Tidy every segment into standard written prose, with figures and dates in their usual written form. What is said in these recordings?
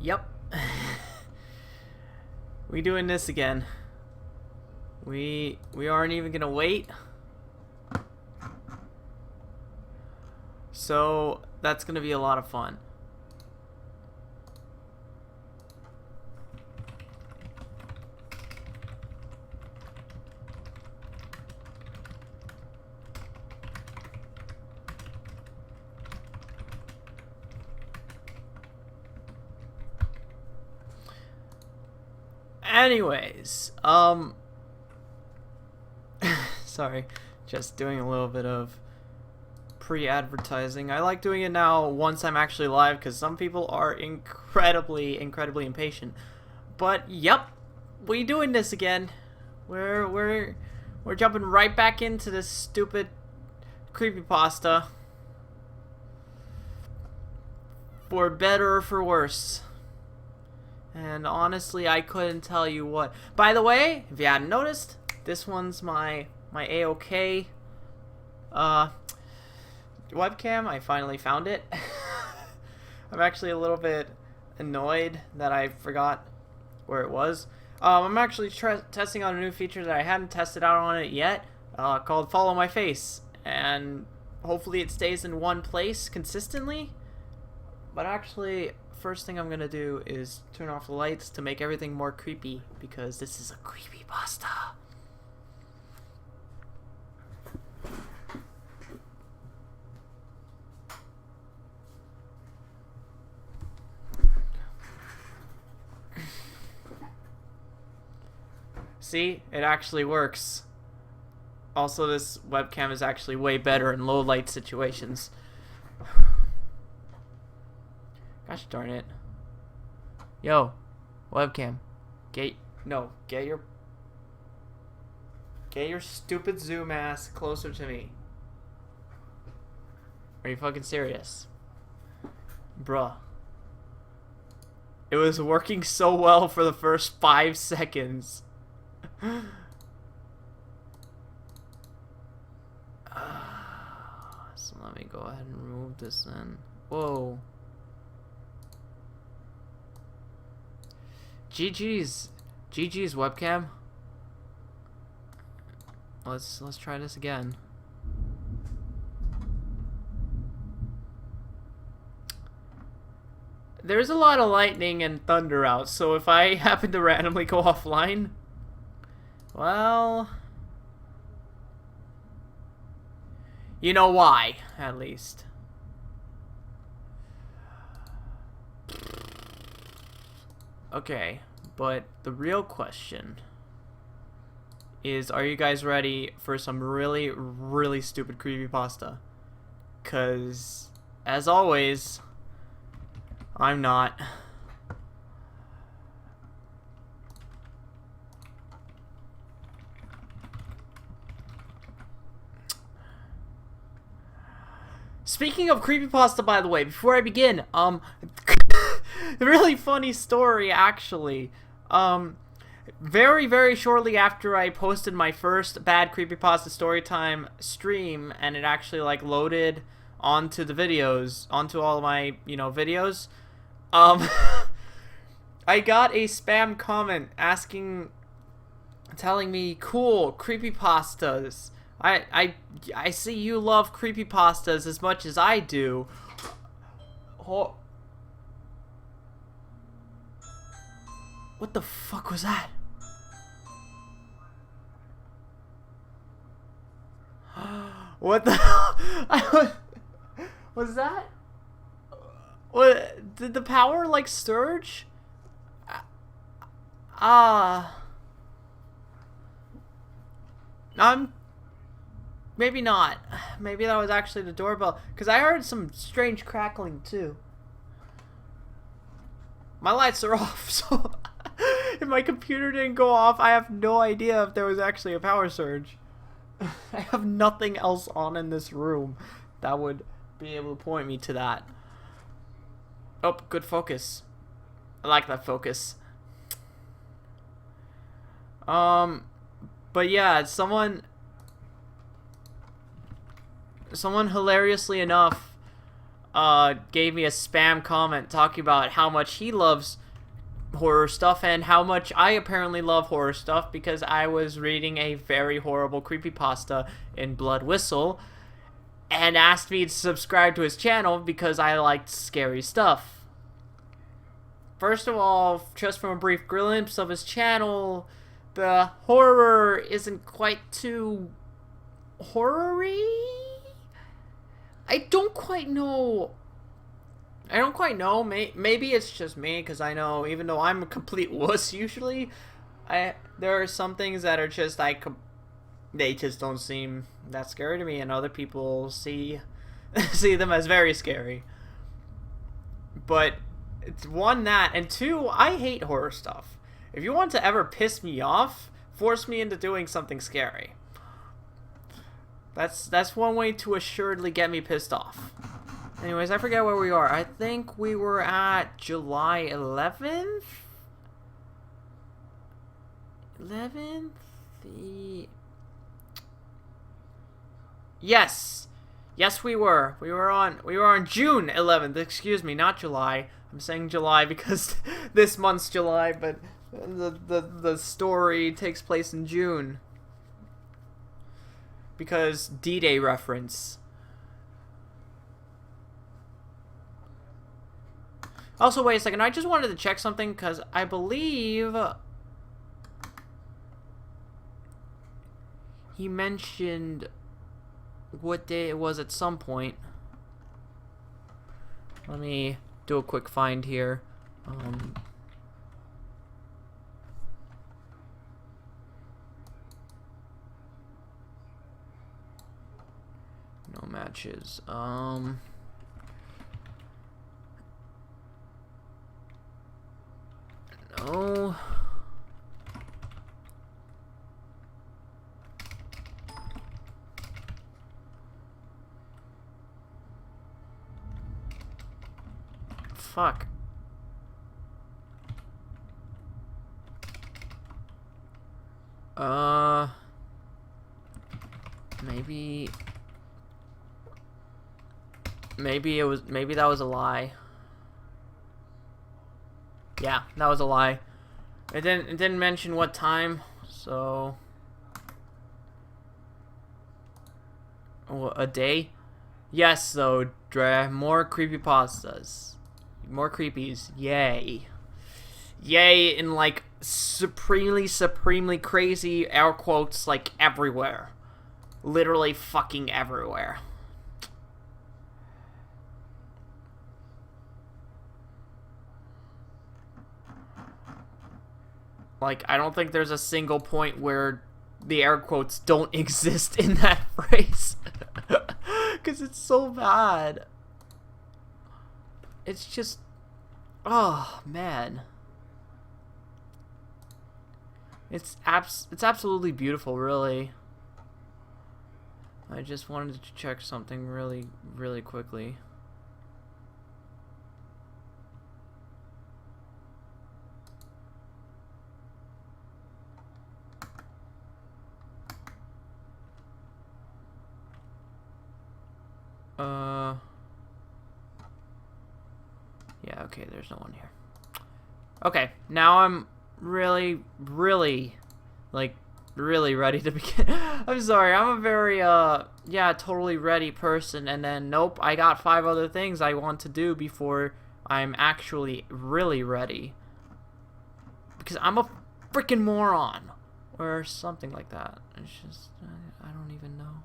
Yep. We doing this again. We aren't even gonna wait. So that's gonna be a lot of fun. Anyways, sorry, just doing a little bit of pre-advertising. I like doing it now once I'm actually live because some people are incredibly impatient. But yep, we doing this again. We're jumping right back into this stupid creepypasta. For better or for worse. And honestly, I couldn't tell you what. By the way, if you hadn't noticed, this one's my A-OK webcam. I finally found it. I'm actually a little bit annoyed that I forgot where it was. I'm actually testing out a new feature that I hadn't tested out on it yet, called Follow My Face. And hopefully it stays in one place consistently. But actually, first thing I'm gonna do is turn off the lights to make everything more creepy, because this is a creepypasta. See, it actually works. Also, this webcam is actually way better in low light situations. Gosh darn it. Yo, webcam. Get your stupid zoom ass closer to me. Are you fucking serious? Bruh. It was working so well for the first 5 seconds. So let me go ahead and remove this then. Whoa. GG's webcam. Let's try this again. There's a lot of lightning and thunder out, so if I happen to randomly go offline, well, you know why, at least. Okay, but the real question is, are you guys ready for some really stupid creepypasta? 'Cause, as always, I'm not. Speaking of creepypasta, by the way, before I begin, really funny story, actually. Very shortly after I posted my first bad Creepypasta Storytime stream, and it actually, like, loaded onto the videos, onto all of my, videos, I got a spam comment telling me, cool, creepypastas. I see you love creepypastas as much as I do. What the fuck was that? What the hell? Was that? What? Did the power, like, surge? Maybe not. Maybe that was actually the doorbell. Because I heard some strange crackling, too. My lights are off, so if my computer didn't go off, I have no idea if there was actually a power surge. I have nothing else on in this room that would be able to point me to that. Oh, good focus. I like that focus. But yeah, someone hilariously enough gave me a spam comment talking about how much he loves horror stuff and how much I apparently love horror stuff because I was reading a very horrible creepypasta in Blood Whistle and asked me to subscribe to his channel because I liked scary stuff. First of all, just from a brief glimpse of his channel, the horror isn't quite too horror-y? I don't quite know. Maybe it's just me, because I know, even though I'm a complete wuss usually, there are some things that are just, they just don't seem that scary to me, and other people see them as very scary. But it's one, that, and two, I hate horror stuff. If you want to ever piss me off, force me into doing something scary. That's one way to assuredly get me pissed off. Anyways, I forget where we are. I think we were at July 11th? 11th? Yes! Yes, we were. We were on June 11th. Excuse me, not July. I'm saying July because this month's July, but the story takes place in June. Because D-Day reference. Also, wait a second. I just wanted to check something because I believe he mentioned what day it was at some point. Let me do a quick find here. No matches. No. Fuck. Maybe that was a lie. Yeah, that was a lie. It didn't mention what time, so a day? Yes, though, Dre. More creepypastas. More creepies. Yay. Yay in like supremely crazy air quotes, like everywhere. Literally fucking everywhere. Like, I don't think there's a single point where the air quotes don't exist in that phrase. Because it's so bad. It's just... oh, man. It's absolutely beautiful, really. I just wanted to check something really quickly. Yeah, okay, there's no one here. Okay, now I'm really ready to begin. I'm sorry, I'm a very, yeah, totally ready person, and then, nope, I got 5 other things I want to do before I'm actually really ready. Because I'm a freaking moron. Or something like that. It's just, I don't even know.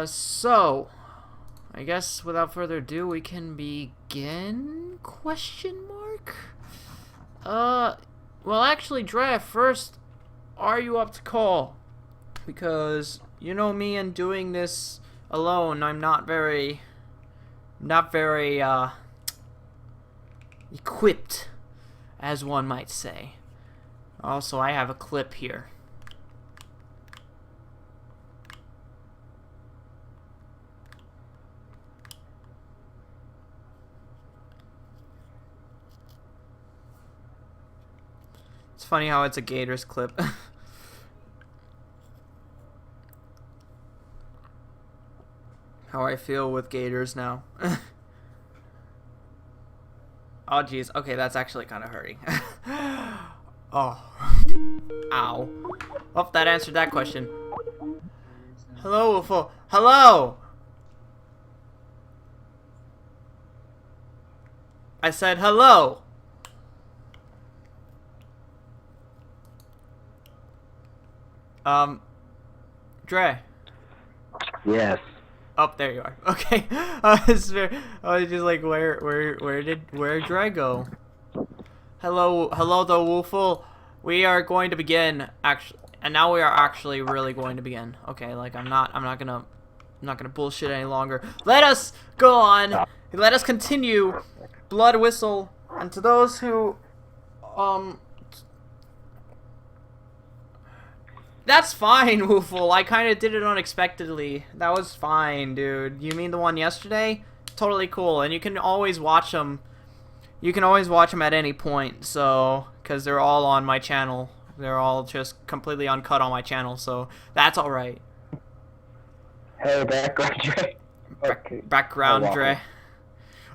So, I guess without further ado, we can begin? Question mark? Well, actually, Dre, first, are you up to call? Because, you know me and doing this alone, I'm not very, equipped, as one might say. Also, I have a clip here. funny how it's a Gators clip. How I feel with Gators now. Oh, jeez. Okay, that's actually kind of hurting. Oh. Ow. Oh, that answered that question. Hello, Wolfo. Hello! I said hello! Dre. Yes. Oh, there you are. Okay. I was just like, where did Dre go? Hello, the Woofle. We are going to begin, actually, and now we are actually really going to begin. Okay, like I'm not gonna bullshit any longer. Let us go on. Let us continue. Blood whistle, and to those who, that's fine, Woofle. I kind of did it unexpectedly. That was fine, dude. You mean the one yesterday? Totally cool. And you can always watch them. You can always watch them at any point, so, because they're all on my channel. They're all just completely uncut on my channel, so that's alright. Hey, background Dre. Okay. Background Dre.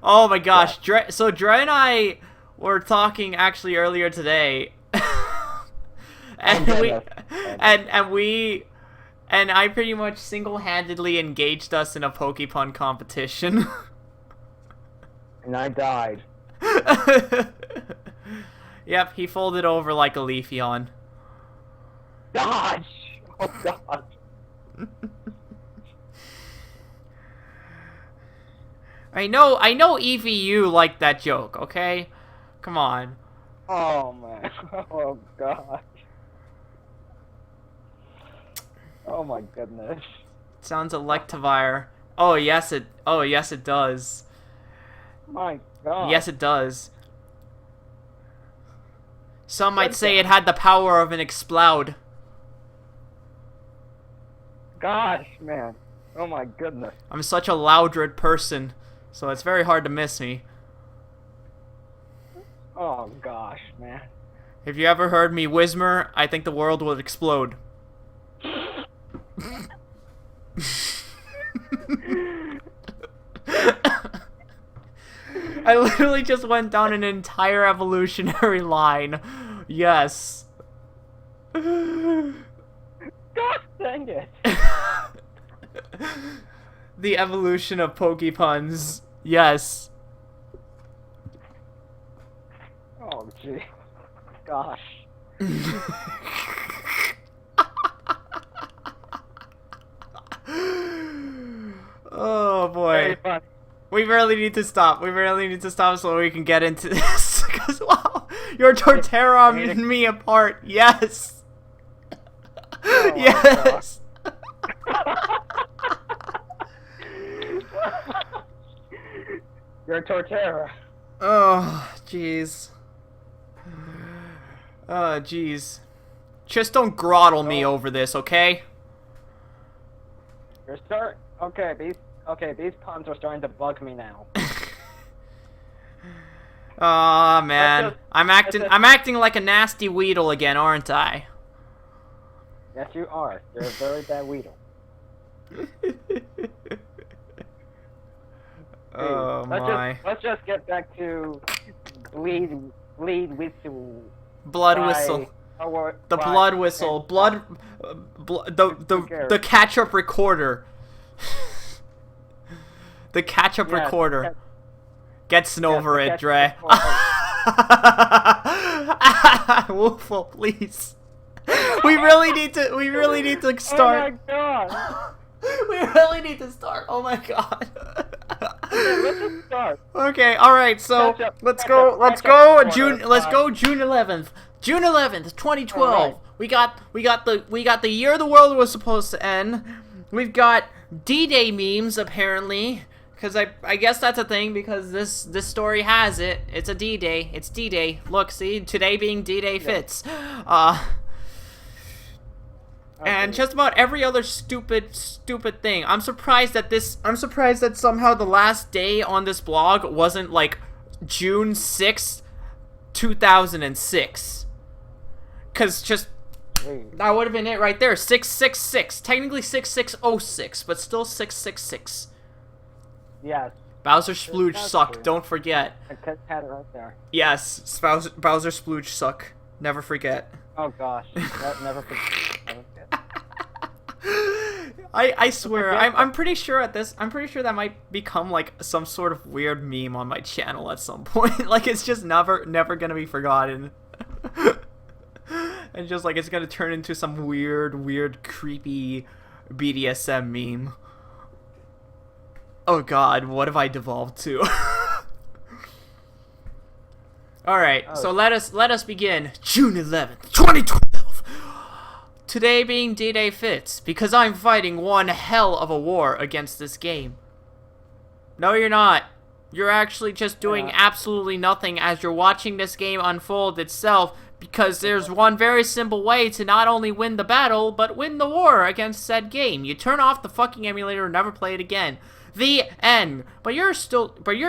Oh my gosh, Dre. So Dre and I were talking actually earlier today. And I pretty much single-handedly engaged us in a Pokepun competition. And I died. Yep, he folded over like a leaf yawn. Gosh! Oh god. I know EVU liked that joke, okay? Come on. Oh man. Oh god. Oh my goodness. Sounds Electivire. Oh yes it does. My god. Yes it does. Some might say it had the power of an explode. Gosh, man. Oh my goodness. I'm such a Loudred person, so it's very hard to miss me. Oh gosh, man. If you ever heard me whismer, I think the world would explode. I literally just went down an entire evolutionary line. Yes. God dang it. The evolution of Pokepuns. Yes. Oh gee. Gosh. Oh boy. Very We really need to stop. We really need to stop so we can get into this. Because, wow, your Torterra and me apart. Yes. Oh yes. You're a Torterra. Oh, jeez. Oh, jeez. Just don't grottle me over this, okay? You're start. Okay, these puns are starting to bug me now. Aw, man. I'm acting like a nasty Weedle again, aren't I? Yes, you are. You're a very bad Weedle. Oh my. Let's just get back to bleed whistle. Blood whistle. The blood whistle. The catch-up recorder. The catch-up recorder. Get over it, Dre. Woofle, please. We really need to start. Oh my god. We really need to start. Oh my god. Okay, let's just start. Okay, all right. So let's go June 11th. June 11th, 2012. Right. We got the year the world was supposed to end. We've got D-Day memes apparently, because I guess that's a thing because this story has it. It's a D-Day. It's D-Day. Look, see, today being D-Day fits. And just about every other stupid thing. I'm surprised that somehow the last day on this blog wasn't like June 6th, 2006. Because just... that would have been it right there. 666. Technically 6606, but still 666. Yes. Bowser Splooge suck, true. don't forget. I had it right there. Yes, Bowser Splooge suck. Never forget. Oh gosh. Never forget. I swear, I'm pretty sure I'm pretty sure that might become like some sort of weird meme on my channel at some point. Like it's just never gonna be forgotten. And just like it's gonna turn into some weird, creepy BDSM meme. Oh god, what have I devolved to? Alright, so let us begin. June 11th, 2012! Today being D-Day fits, because I'm fighting one hell of a war against this game. No, you're not. You're actually just doing absolutely nothing as you're watching this game unfold itself, because there's one very simple way to not only win the battle, but win the war against said game. You turn off the fucking emulator and never play it again. The end. But you're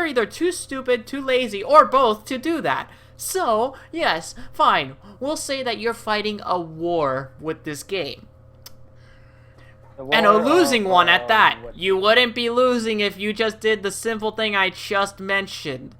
either too stupid, too lazy, or both to do that. So, yes, fine. We'll say that you're fighting a war with this game. And a losing one at that. You wouldn't be losing if you just did the simple thing I just mentioned.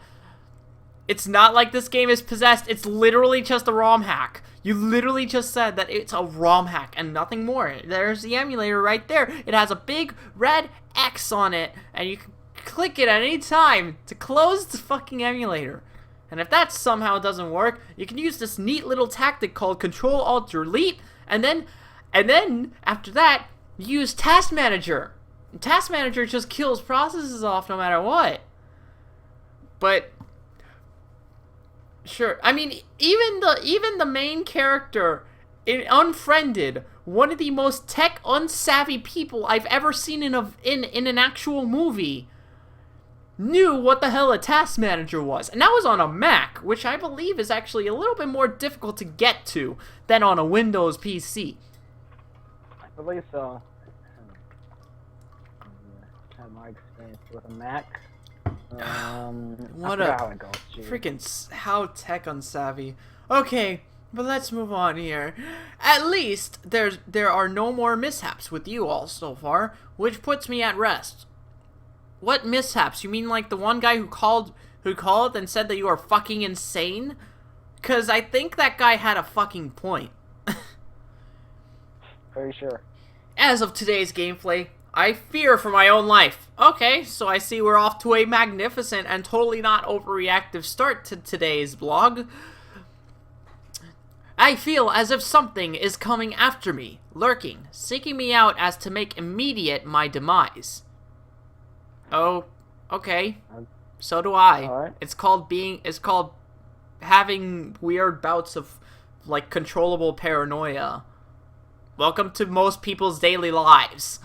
It's not like this game is possessed. It's literally just a ROM hack. You literally just said that it's a ROM hack and nothing more. There's the emulator right there. It has a big red X on it, and you can click it at any time to close the fucking emulator. And if that somehow doesn't work, you can use this neat little tactic called Control-Alt-Delete, and then after that, you use Task Manager. And Task Manager just kills processes off no matter what. But sure, I mean, even the main character in Unfriended, one of the most tech unsavvy people I've ever seen in an actual movie, knew what the hell a Task Manager was. And that was on a Mac, which I believe is actually a little bit more difficult to get to than on a Windows PC. I believe so. Had my experience with a Mac. What a how it goes, freaking how tech unsavvy. Okay, but let's move on here. At least there are no more mishaps with you all so far, which puts me at rest. What mishaps? You mean like the one guy who called and said that you are fucking insane? Cause I think that guy had a fucking point. Very sure. As of today's gameplay, I fear for my own life. Okay, so I see we're off to a magnificent and totally not overreactive start to today's vlog. I feel as if something is coming after me, lurking, seeking me out as to make immediate my demise. Oh, okay. So do I. Alright. It's called having weird bouts of, like, controllable paranoia. Welcome to most people's daily lives.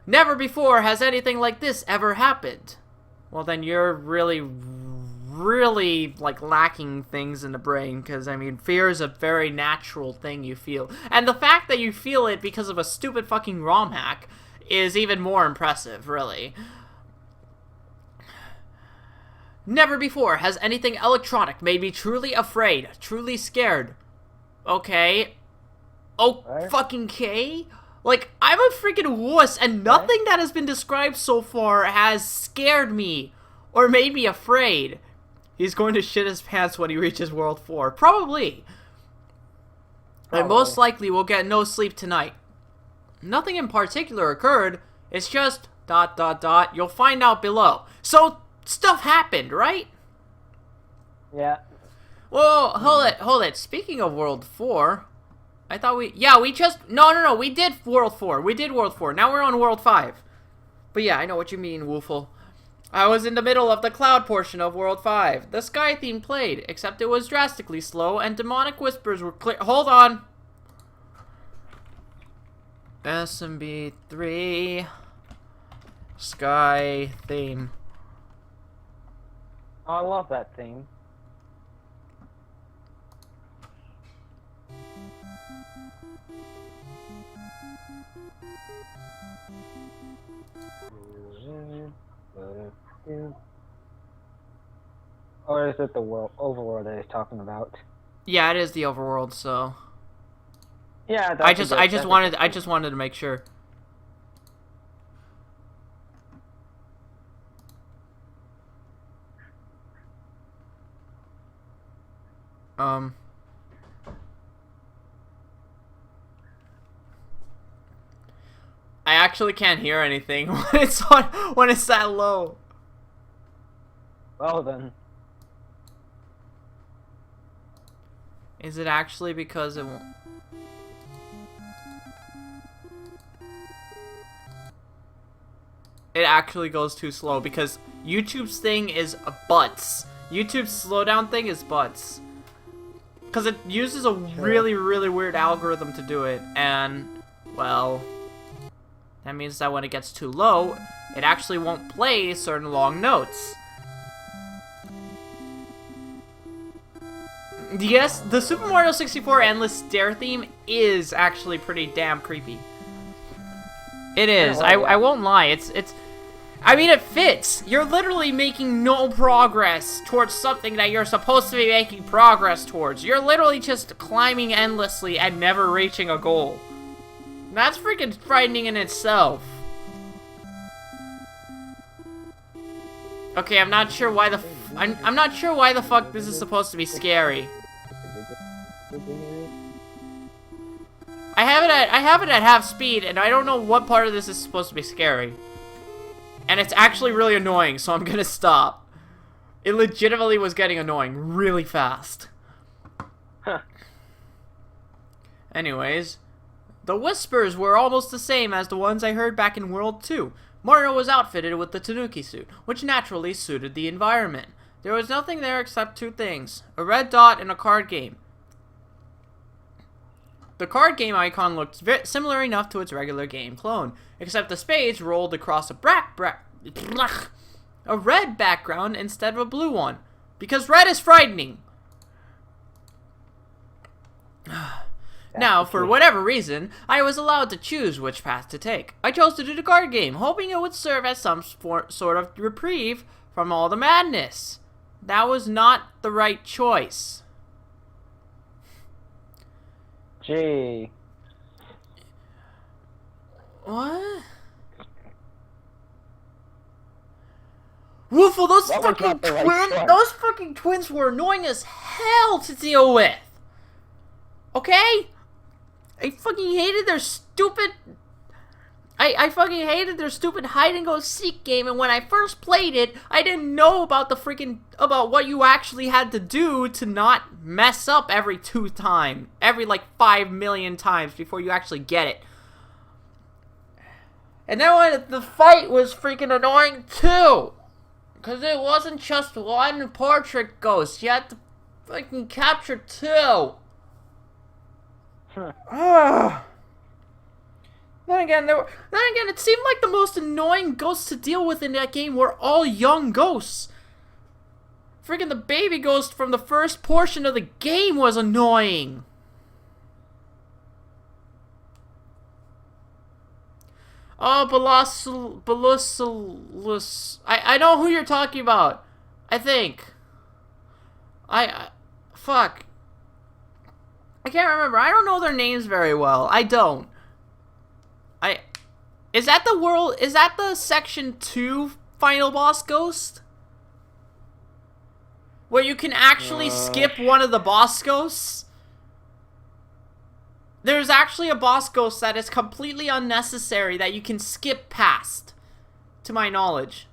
Never before has anything like this ever happened. Well, then you're really, like, lacking things in the brain, because, I mean, fear is a very natural thing you feel. And the fact that you feel it because of a stupid fucking ROM hack is even more impressive, really. Never before has anything electronic made me truly afraid, truly scared. Okay. Oh, fucking K? Like, I'm a freaking wuss, and nothing that has been described so far has scared me or made me afraid. He's going to shit his pants when he reaches World 4. Probably. And most likely will get no sleep tonight. Nothing in particular occurred. It's just ... You'll find out below. So, stuff happened, right? Yeah. Whoa, hold it. Speaking of World 4, I thought we just... No, we did World 4. We did World 4. Now we're on World 5. But yeah, I know what you mean, Woofle. I was in the middle of the cloud portion of World 5. The sky theme played, except it was drastically slow, and demonic whispers were clear... Hold on! SMB 3... Sky theme. I love that theme. Or is it the overworld that he's talking about? Yeah, it is the overworld, so... Yeah, I just wanted to make sure. I actually can't hear anything when it's that low. Well then. Is it actually because it won't? It actually goes too slow because YouTube's thing is butts. YouTube's slowdown thing is butts. Because it uses a really, really weird algorithm to do it, and, well, that means that when it gets too low, it actually won't play certain long notes. Yes, the Super Mario 64 Endless Stair theme is actually pretty damn creepy. It is. I won't lie. I mean, it fits. You're literally making no progress towards something that you're supposed to be making progress towards. You're literally just climbing endlessly and never reaching a goal. That's freaking frightening in itself. Okay, I'm not sure why I'm not sure why the fuck this is supposed to be scary. I have it at half speed, and I don't know what part of this is supposed to be scary. And it's actually really annoying, so I'm gonna stop. It legitimately was getting annoying really fast. Huh. Anyways, the whispers were almost the same as the ones I heard back in World 2. Mario was outfitted with the Tanuki suit, which naturally suited the environment. There was nothing there except two things: a red dot and a card game. The card game icon looked similar enough to its regular game clone, except the spades rolled across a red background instead of a blue one, because red is frightening. Now, for whatever reason, I was allowed to choose which path to take. I chose to do the card game, hoping it would serve as some sort of reprieve from all the madness. That was not the right choice. Gee. What? Woofle, those fucking twins were annoying as hell to deal with. Okay? I fucking hated their stupid hide and go seek game, and when I first played it, I didn't know about about what you actually had to do to not mess up every like 5 million times before you actually get it. And then when the fight was freaking annoying too, because it wasn't just one portrait ghost, you had to fucking capture two. Then again, it seemed like the most annoying ghosts to deal with in that game were all young ghosts. Freaking the baby ghost from the first portion of the game was annoying. Oh, Balasalus. I know who you're talking about. I think. Fuck. I can't remember. I don't know their names very well. I don't. Is that the section 2 final boss ghost? Where you can actually skip one of the boss ghosts? There's actually a boss ghost that is completely unnecessary that you can skip past, to my knowledge.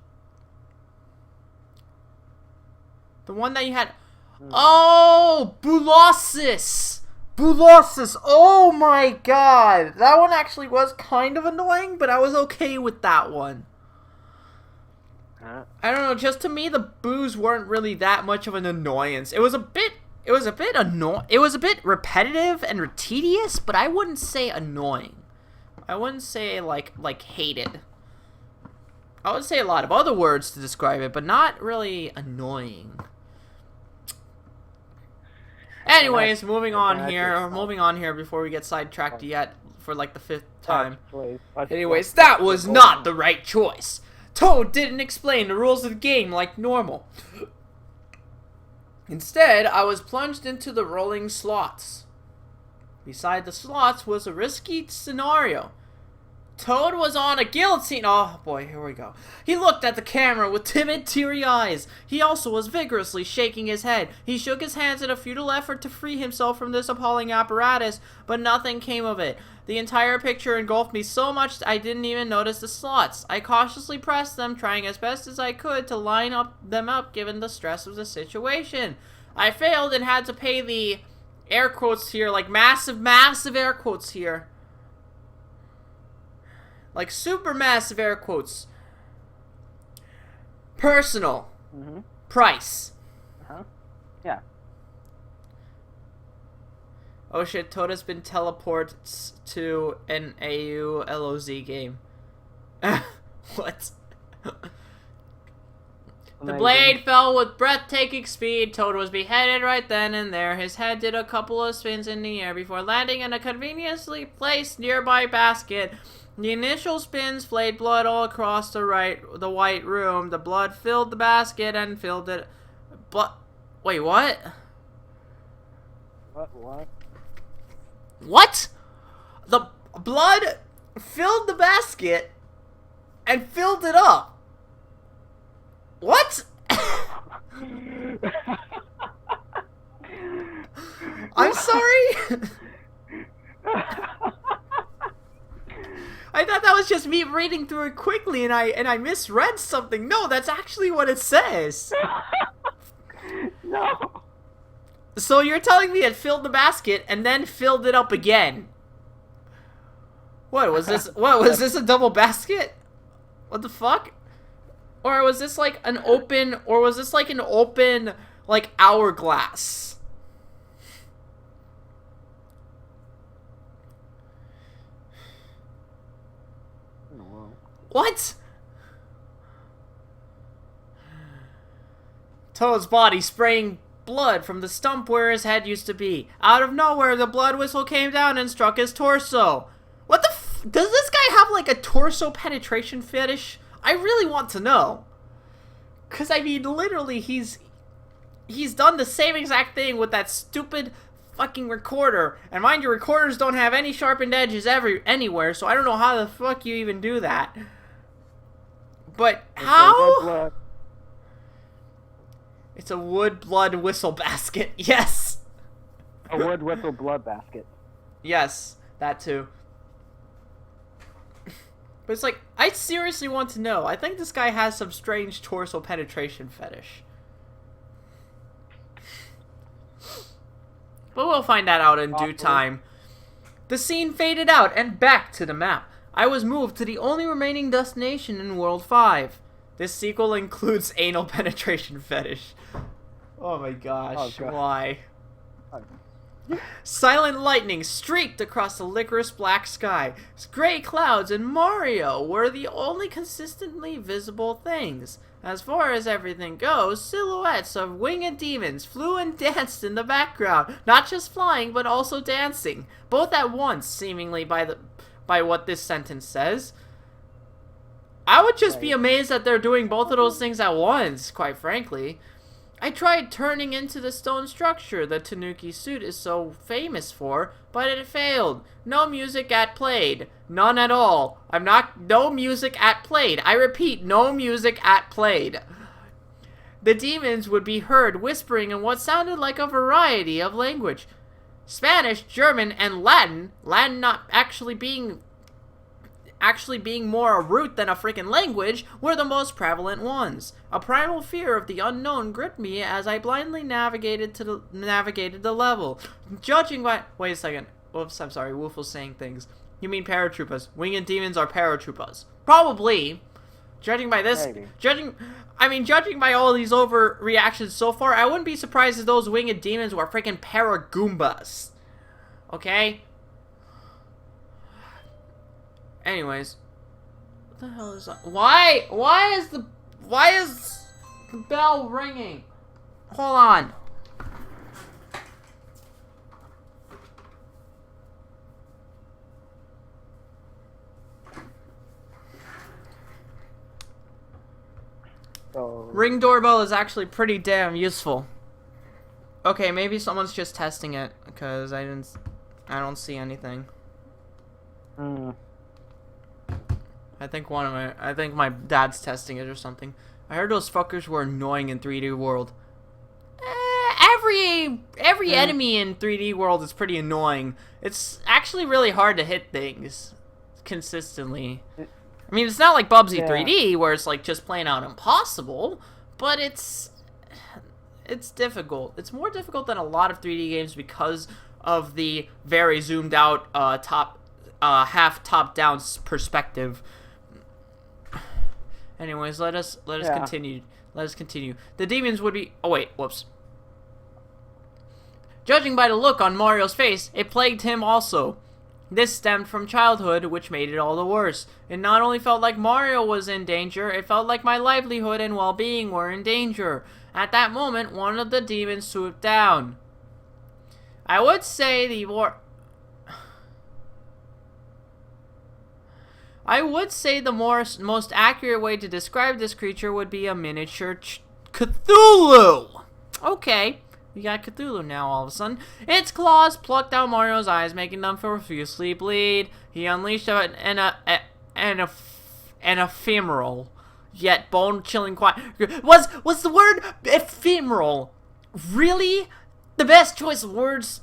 The one that you had... Oh! Bulossus! Oh my god! That one actually was kind of annoying, but I was okay with that one. I don't know, just to me the boos weren't really that much of an annoyance. It was a bit repetitive and tedious, but I wouldn't say annoying. I wouldn't say like hated. I would say a lot of other words to describe it, but not really annoying. Anyways, moving on here before we get sidetracked yet for like the 5th time. Anyways, that was not the right choice. Toad didn't explain the rules of the game like normal. Instead, I was plunged into the rolling slots. Beside the slots was a risky scenario. Toad was on a guillotine. Oh boy, here we go. He looked at the camera with timid, teary eyes. He also was vigorously shaking his head. He shook his hands in a futile effort to free himself from this appalling apparatus, but nothing came of it. The entire picture engulfed me so much I didn't even notice the slots. I cautiously pressed them, trying as best as I could to line them up given the stress of the situation. I failed and had to pay the air quotes here, like massive air quotes here. Like super massive air quotes. Personal. Price. Yeah. Oh shit, Toad has been teleported to an AU-LOZ game. What? The blade fell with breathtaking speed. Toad was beheaded right then and there. His head did a couple of spins in the air before landing in a conveniently placed nearby basket. The initial spins flayed blood all across the white room. The blood filled the basket and filled it. Wait, what? What? What? The blood filled the basket and filled it up. What? I'm sorry? I thought that was just me reading through it quickly and I misread something. No, that's actually what it says. No. So you're telling me it filled the basket and then filled it up again? What was this? What was this, a double basket? What the fuck? Or was this like an open, like hourglass? What? Toad's body spraying blood from the stump where his head used to be. Out of nowhere, the blood whistle came down and struck his torso. What the does this guy have like a torso penetration fetish? I really want to know. Cause I mean, literally, he's done the same exact thing with that stupid fucking recorder. And mind you, recorders don't have any sharpened edges anywhere, so I don't know how the fuck you even do that. But how? It's a wood blood whistle basket. Yes. A wood whistle blood basket. Yes, that too. But it's like, I seriously want to know. I think this guy has some strange torso penetration fetish. But we'll find that out in due time. The scene faded out and back to the map. I was moved to the only remaining destination in World 5. This sequel includes anal penetration fetish. Oh my gosh, why? Silent lightning streaked across the licorice black sky. Gray clouds and Mario were the only consistently visible things. As far as everything goes, silhouettes of winged demons flew and danced in the background, not just flying but also dancing, both at once, seemingly by what this sentence says. I would just be amazed that they're doing both of those things at once, quite frankly. I tried turning into the stone structure the Tanuki suit is so famous for, but it failed. No music at played. None at all. No music at played. I repeat, no music at played. The demons would be heard whispering in what sounded like a variety of language. Spanish, German, and Latin. Latin not actually being more a root than a freaking language, were the most prevalent ones. A primal fear of the unknown gripped me as I blindly navigated the level. Judging by... Wait a second. Oops, I'm sorry. Wolf was saying things. You mean paratroopers. Winged demons are paratroopers. Probably. Judging by this... Maybe. Judging by all these overreactions so far, I wouldn't be surprised if those winged demons were freaking paragoombas. Okay? Anyways, what the hell is that? Why is the bell ringing? Hold on. Ring doorbell is actually pretty damn useful. Okay, maybe someone's just testing it because I didn't I don't see anything. Hmm. I think my dad's testing it or something. I heard those fuckers were annoying in 3D World. Every enemy in 3D World is pretty annoying. It's actually really hard to hit things consistently. I mean, it's not like Bubsy 3D where it's like just plain out impossible, but it's difficult. It's more difficult than a lot of 3D games because of the very zoomed out half top down perspective. Anyways, let us continue. Let us continue. The demons would be. Oh wait, whoops. Judging by the look on Mario's face, it plagued him also. This stemmed from childhood, which made it all the worse. It not only felt like Mario was in danger, it felt like my livelihood and well-being were in danger. At that moment, one of the demons swooped down. I would say the most accurate way to describe this creature would be a miniature Cthulhu. Okay. We got Cthulhu now all of a sudden. Its claws plucked out Mario's eyes, making them profusely bleed. He unleashed an ephemeral, yet bone-chilling quiet. Was the word ephemeral really the best choice of words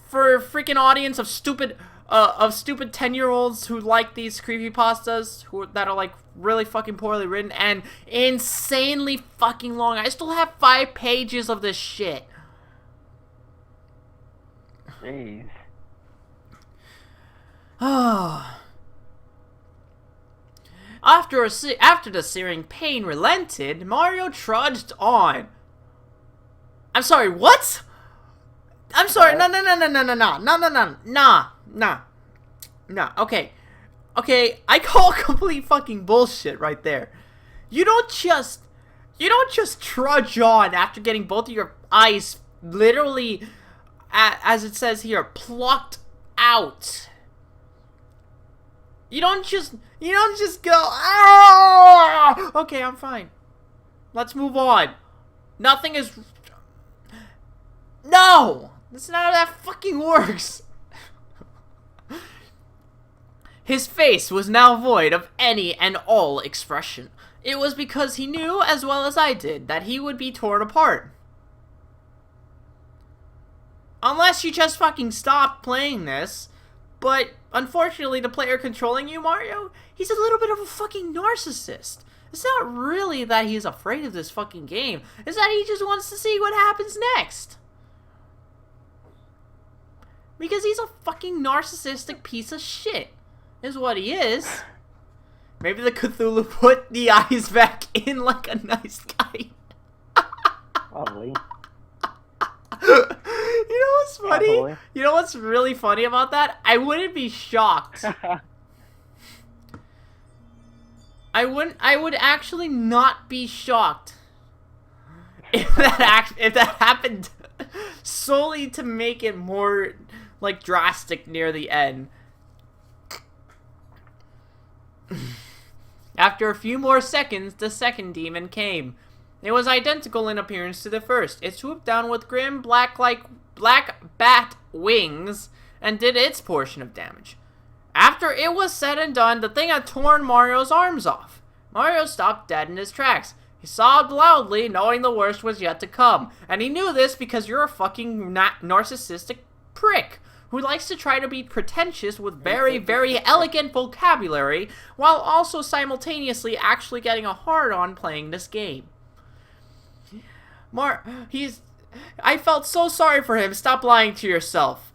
for a freaking audience of stupid 10-year-olds who like these creepypastas that are like really fucking poorly written and insanely fucking long? I still have 5 pages of this shit. Jeez. After the searing pain relented, Mario trudged on. I'm sorry, what? I'm sorry, no, okay, I call complete fucking bullshit right there. You don't just trudge on after getting both of your eyes literally, as it says here, plucked out. You don't just go, ah! Okay, I'm fine. Let's move on. Nothing is... No! That's not how that fucking works. His face was now void of any and all expression. It was because he knew, as well as I did, that he would be torn apart. Unless you just fucking stop playing this. But, unfortunately, the player controlling you, Mario, he's a little bit of a fucking narcissist. It's not really that he's afraid of this fucking game. It's that he just wants to see what happens next. Because he's a fucking narcissistic piece of shit. Is what he is. Maybe the Cthulhu put the eyes back in like a nice guy. Probably. You know what's funny? Probably. You know what's really funny about that? I wouldn't be shocked. I would actually not be shocked if that happened solely to make it more like drastic near the end. After a few more seconds, the second demon came. It was identical in appearance to the first. It swooped down with grim black bat wings and did its portion of damage. After it was said and done, the thing had torn Mario's arms off. Mario stopped dead in his tracks. He sobbed loudly, knowing the worst was yet to come. And he knew this because you're a fucking narcissistic prick who likes to try to be pretentious with very, very elegant vocabulary while also simultaneously actually getting a hard-on playing this game. I felt so sorry for him. Stop lying to yourself.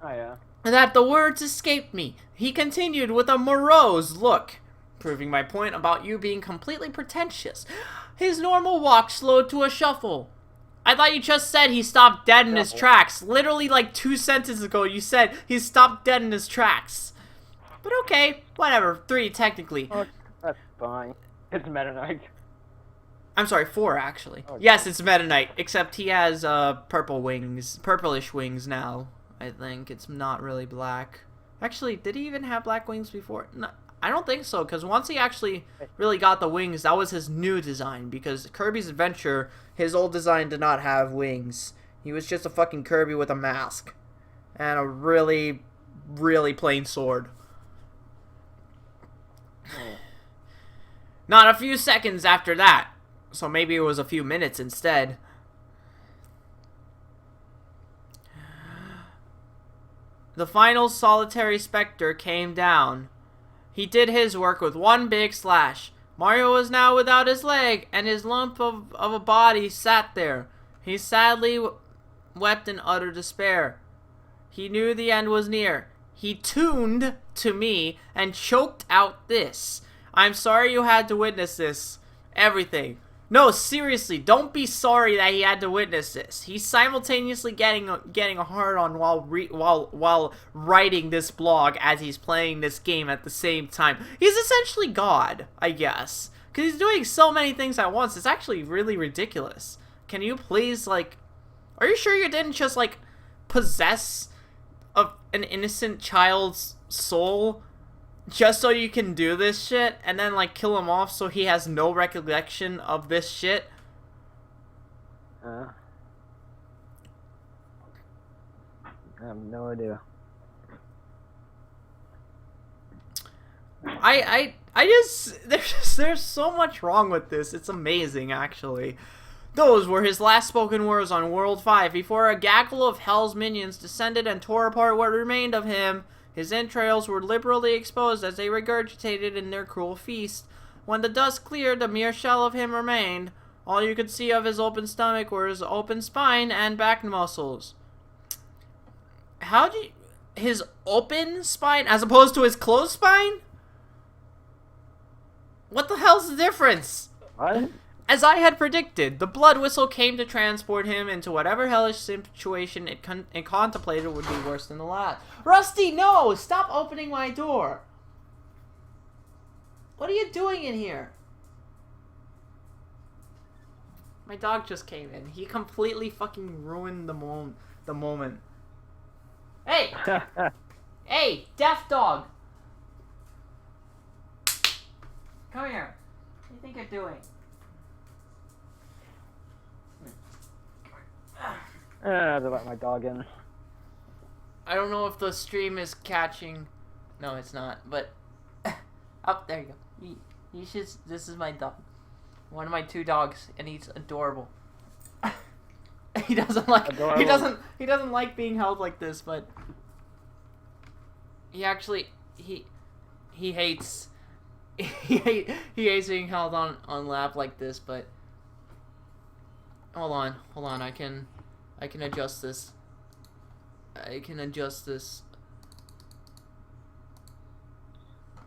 Oh, yeah. That the words escaped me. He continued with a morose look, proving my point about you being completely pretentious. His normal walk slowed to a shuffle. I thought you just said he stopped dead in his tracks. Literally like 2 sentences ago you said he stopped dead in his tracks. But okay, whatever. 3 technically. Oh, that's fine. It's Meta Knight. I'm sorry, 4 actually. Okay. Yes, it's Meta Knight, except he has purplish wings now. I think it's not really black. Actually, did he even have black wings before? No, I don't think so, because once he actually really got the wings, that was his new design, because Kirby's Adventure, his old design did not have wings. He was just a fucking Kirby with a mask. and a really, really plain sword. Not a few seconds after that, so maybe it was a few minutes instead. The final solitary specter came down. He did his work with one big slash. Mario was now without his leg, and his lump of a body sat there. He sadly wept in utter despair. He knew the end was near. He tuned to me and choked out this. I'm sorry you had to witness this. Everything. No, seriously, don't be sorry that he had to witness this. He's simultaneously getting a hard-on while writing this blog as he's playing this game at the same time. He's essentially God, I guess. Because he's doing so many things at once. It's actually really ridiculous. Can you please, like... Are you sure you didn't just, like, possess an innocent child's soul just so you can do this shit, and then, like, kill him off so he has no recollection of this shit? I have no idea. I just there's so much wrong with this. It's amazing, actually. Those were his last spoken words on World 5 before a gaggle of Hell's minions descended and tore apart what remained of him. His entrails were liberally exposed as they regurgitated in their cruel feast. When the dust cleared, a mere shell of him remained. All you could see of his open stomach were his open spine and back muscles. His open spine as opposed to his closed spine? What the hell's the difference? What? As I had predicted, the blood whistle came to transport him into whatever hellish situation it contemplated would be worse than the last. Rusty, no! Stop opening my door! What are you doing in here? My dog just came in. He completely fucking ruined the moment. Hey! Hey, deaf dog! Come here. What do you think you're doing? I have to let my dog in. I don't know if the stream is catching. No, it's not. But oh, there you go. You should. This is my dog. One of my two dogs, and he's adorable. He doesn't like. Adorable. He doesn't like being held like this, but he actually he hates he hates being held on lap like this. But hold on. I can adjust this. I can adjust this.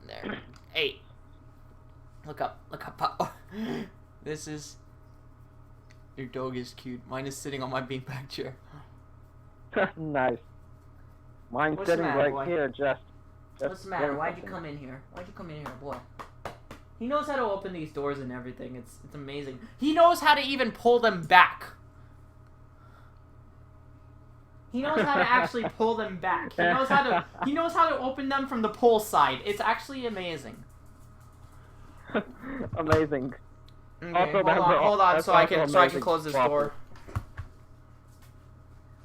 There. Hey. Look up, Pop. This is... Your dog is cute. Mine is sitting on my beanbag chair. Nice. Mine's What's the sitting matter, right boy? here, just What's the matter? Why'd you come in here? Boy? He knows how to open these doors and everything. It's amazing. He knows how to even pull them back. He knows how to actually pull them back. He knows how to open them from the pull side. It's actually amazing. Amazing. Okay, Also, hold on, so I can close this door.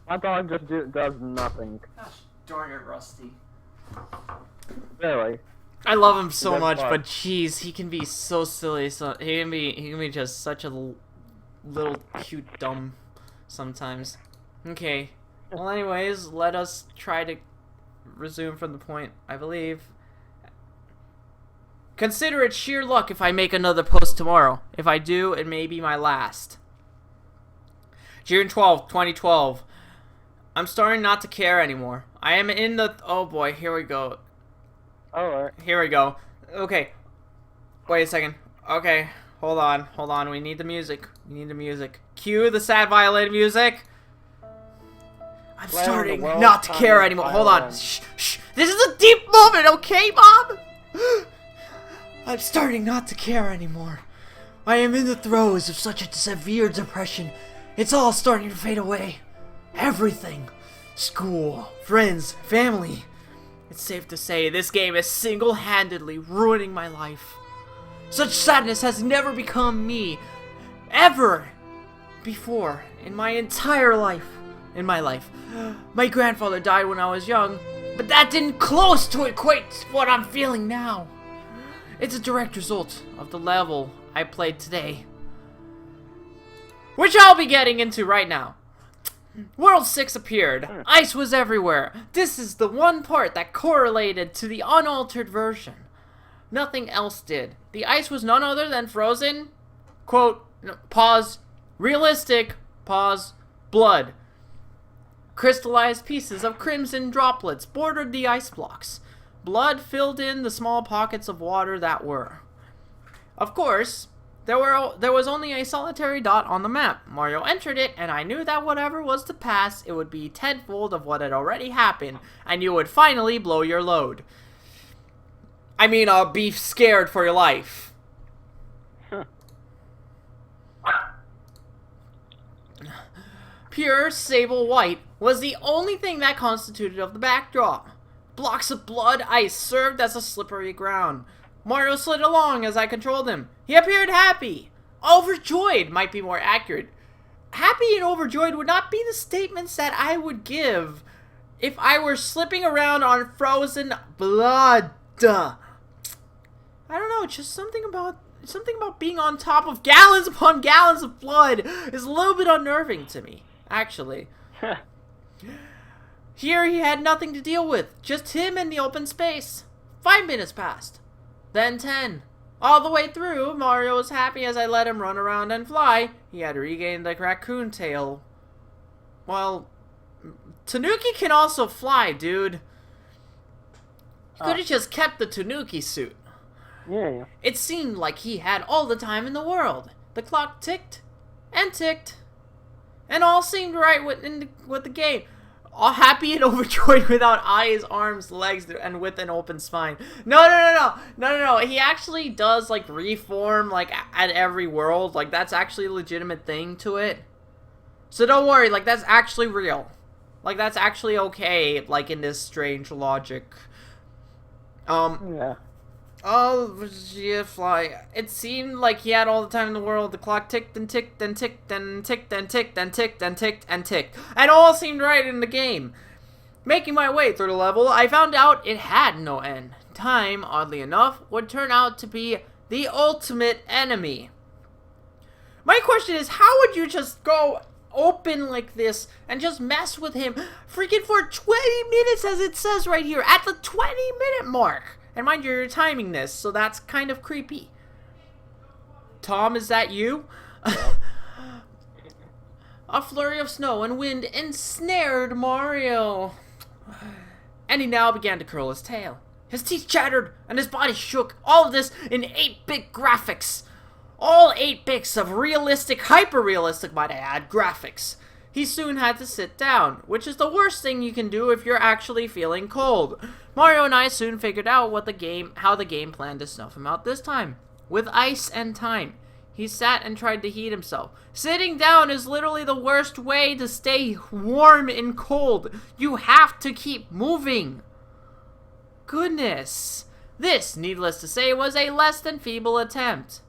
My dog just does nothing. Gosh darn it, Rusty. Really. I love him so That's much, fun. but jeez, he can be so silly. So he can be just such a little cute dumb sometimes. Okay. Well, anyways, let us try to resume from the point, I believe. Consider it sheer luck if I make another post tomorrow. If I do, it may be my last. June 12th, 2012. I'm starting not to care anymore. I am in the... Oh boy, here we go. Alright. Here we go. Okay. Wait a second. Okay. Hold on. We need the music. Cue the sad violin music. I'm Play starting on the not to care well-timed anymore. Hold on. violin. Shh. This is a deep moment, okay, Mom? I'm starting not to care anymore. I am in the throes of such a severe depression. It's all starting to fade away. Everything. School, friends, family. It's safe to say this game is single-handedly ruining my life. Such sadness has never become me, ever, before, in my entire life. in my life. My grandfather died when I was young, but that didn't close to equate to what I'm feeling now. It's a direct result of the level I played today, which I'll be getting into right now. World 6 appeared. Ice was everywhere. This is the one part that correlated to the unaltered version. Nothing else did. The ice was none other than frozen, quote, pause, realistic, pause, blood. Crystallized pieces of crimson droplets bordered the ice blocks. Blood filled in the small pockets of water that were. Of course, there was only a solitary dot on the map. Mario entered it, and I knew that whatever was to pass, it would be tenfold of what had already happened, and you would finally blow your load. I mean, be scared for your life. Pure sable white was the only thing that constituted of the backdrop. Blocks of blood ice served as a slippery ground. Mario slid along as I controlled him. He appeared happy. Overjoyed might be more accurate. Happy and overjoyed would not be the statements that I would give if I were slipping around on frozen blood. I don't know, just something about being on top of gallons upon gallons of blood is a little bit unnerving to me, actually. Here he had nothing to deal with, just him and the open space. 5 minutes passed, then 10. All the way through, Mario was happy as I let him run around and fly. He had regained the raccoon tail. Well, Tanuki can also fly, dude. He could have just kept the Tanuki suit. Yeah. It seemed like he had all the time in the world. The clock ticked and ticked, and all seemed right with the game. All happy and overjoyed without eyes, arms, legs, and with an open spine. No. He actually does, like, reform, like, at every world. Like, that's actually a legitimate thing to it. So don't worry, like, that's actually real. Like, that's actually okay, like, in this strange logic. Yeah. Oh, yeah, fly. It seemed like he had all the time in the world. The clock ticked and ticked and ticked and ticked and ticked and ticked and ticked and ticked. And all seemed right in the game. Making my way through the level, I found out it had no end. Time, oddly enough, would turn out to be the ultimate enemy. My question is, how would you just go open like this and just mess with him freaking for 20 minutes, as it says right here, at the 20-minute mark? And mind you, you're timing this, so that's kind of creepy. Tom, is that you? A flurry of snow and wind ensnared Mario, and he now began to curl his tail. His teeth chattered, and his body shook. All of this in 8-bit graphics. All 8 bits of realistic, hyper-realistic, might I add, graphics. He soon had to sit down, which is the worst thing you can do if you're actually feeling cold. Mario and I soon figured out how the game planned to snuff him out this time. With ice and time. He sat and tried to heat himself. Sitting down is literally the worst way to stay warm in cold. You have to keep moving. Goodness. This, needless to say, was a less than feeble attempt.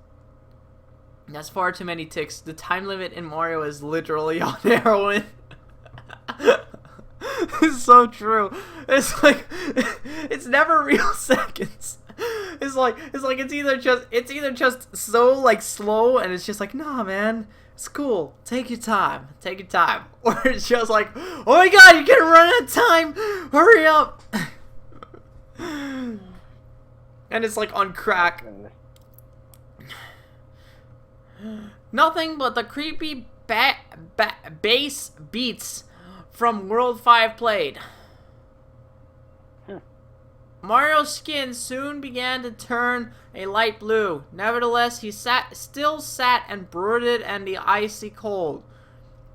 That's far too many ticks. The time limit in Mario is literally on heroin. It's so true. It's like, it's never real seconds. It's either just so like slow, and it's just like, nah, man, it's cool. Take your time. Or it's just like, oh my god, you're gonna run out of time. Hurry up. And it's like on crack. Nothing but the creepy bass beats from World 5 played. Mario's skin soon began to turn a light blue. Nevertheless, he still sat and brooded in the icy cold.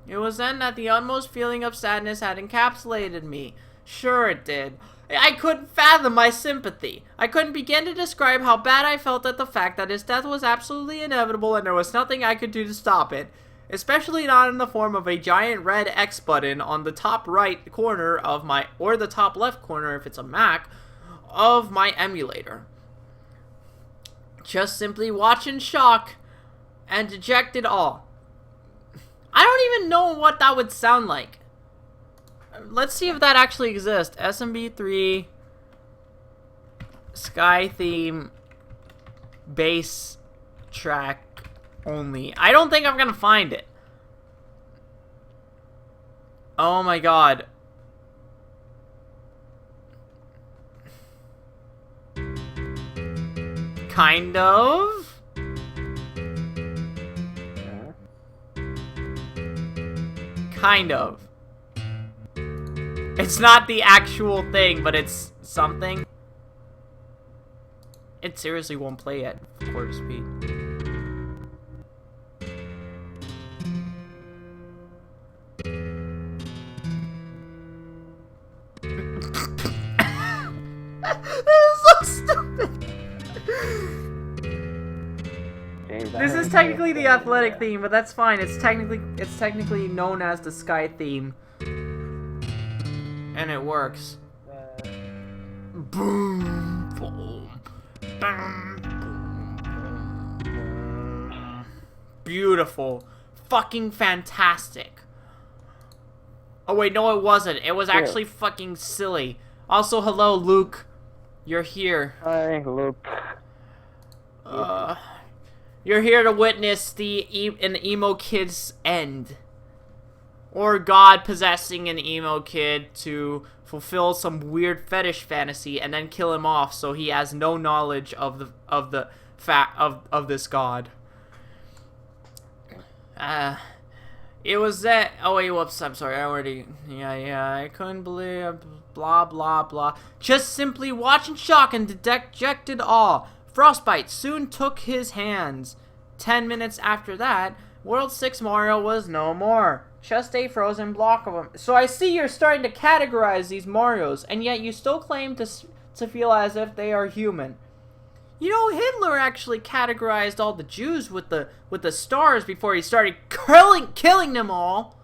It was then that the utmost feeling of sadness had encapsulated me. Sure it did. I couldn't fathom my sympathy. I couldn't begin to describe how bad I felt at the fact that his death was absolutely inevitable and there was nothing I could do to stop it. Especially not in the form of a giant red X button on the top right corner of my, or the top left corner if it's a Mac, of my emulator. Just simply watch in shock and dejected awe. I don't even know what that would sound like. let's see if that actually exists. SMB3 Sky theme bass track only. I don't think I'm gonna find it. Oh my god. Kind of. Kind of. It's not the actual thing, but it's something. It seriously won't play at quarter speed. This is so stupid. This is technically the athletic theme, but that's fine. It's technically known as the Sky theme. And it works. Boom, boom, boom, boom. Beautiful. Fucking fantastic. Oh wait, no it wasn't. It was actually fucking silly. Also, hello Luke. You're here. Hi, Luke. You're here to witness an emo kid's end. Or God possessing an emo kid to fulfill some weird fetish fantasy and then kill him off so he has no knowledge of this God. It was that. Oh wait, whoops. I'm sorry. I already. Yeah. I couldn't believe. Blah blah blah. Just simply watch in shock and dejected awe. Frostbite soon took his hands. 10 minutes after that, World 6 Mario was no more. Just a frozen block of them. So I see you're starting to categorize these Marios, and yet you still claim to feel as if they are human. You know, Hitler actually categorized all the Jews with the stars before he started killing them all.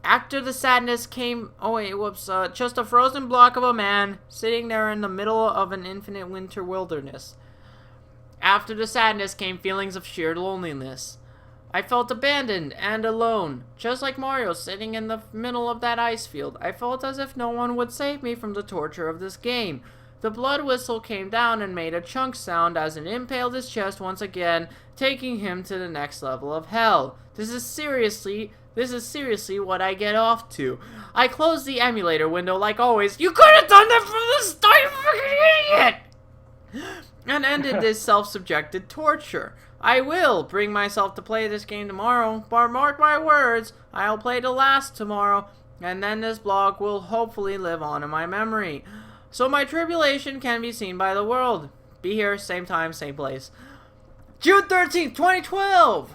After the sadness came... Oh, wait, whoops. Just a frozen block of a man sitting there in the middle of an infinite winter wilderness. After the sadness came feelings of sheer loneliness. I felt abandoned and alone, just like Mario sitting in the middle of that ice field. I felt as if no one would save me from the torture of this game. The blood whistle came down and made a chunk sound as it impaled his chest once again, taking him to the next level of hell. This is seriously what I get off to. I closed the emulator window like always. You could have done that from the start, you fucking idiot! And ended this self-subjected torture. I will bring myself to play this game tomorrow, but mark my words, I'll play the last tomorrow, and then this blog will hopefully live on in my memory. So my tribulation can be seen by the world. Be here, same time, same place. June 13th, 2012!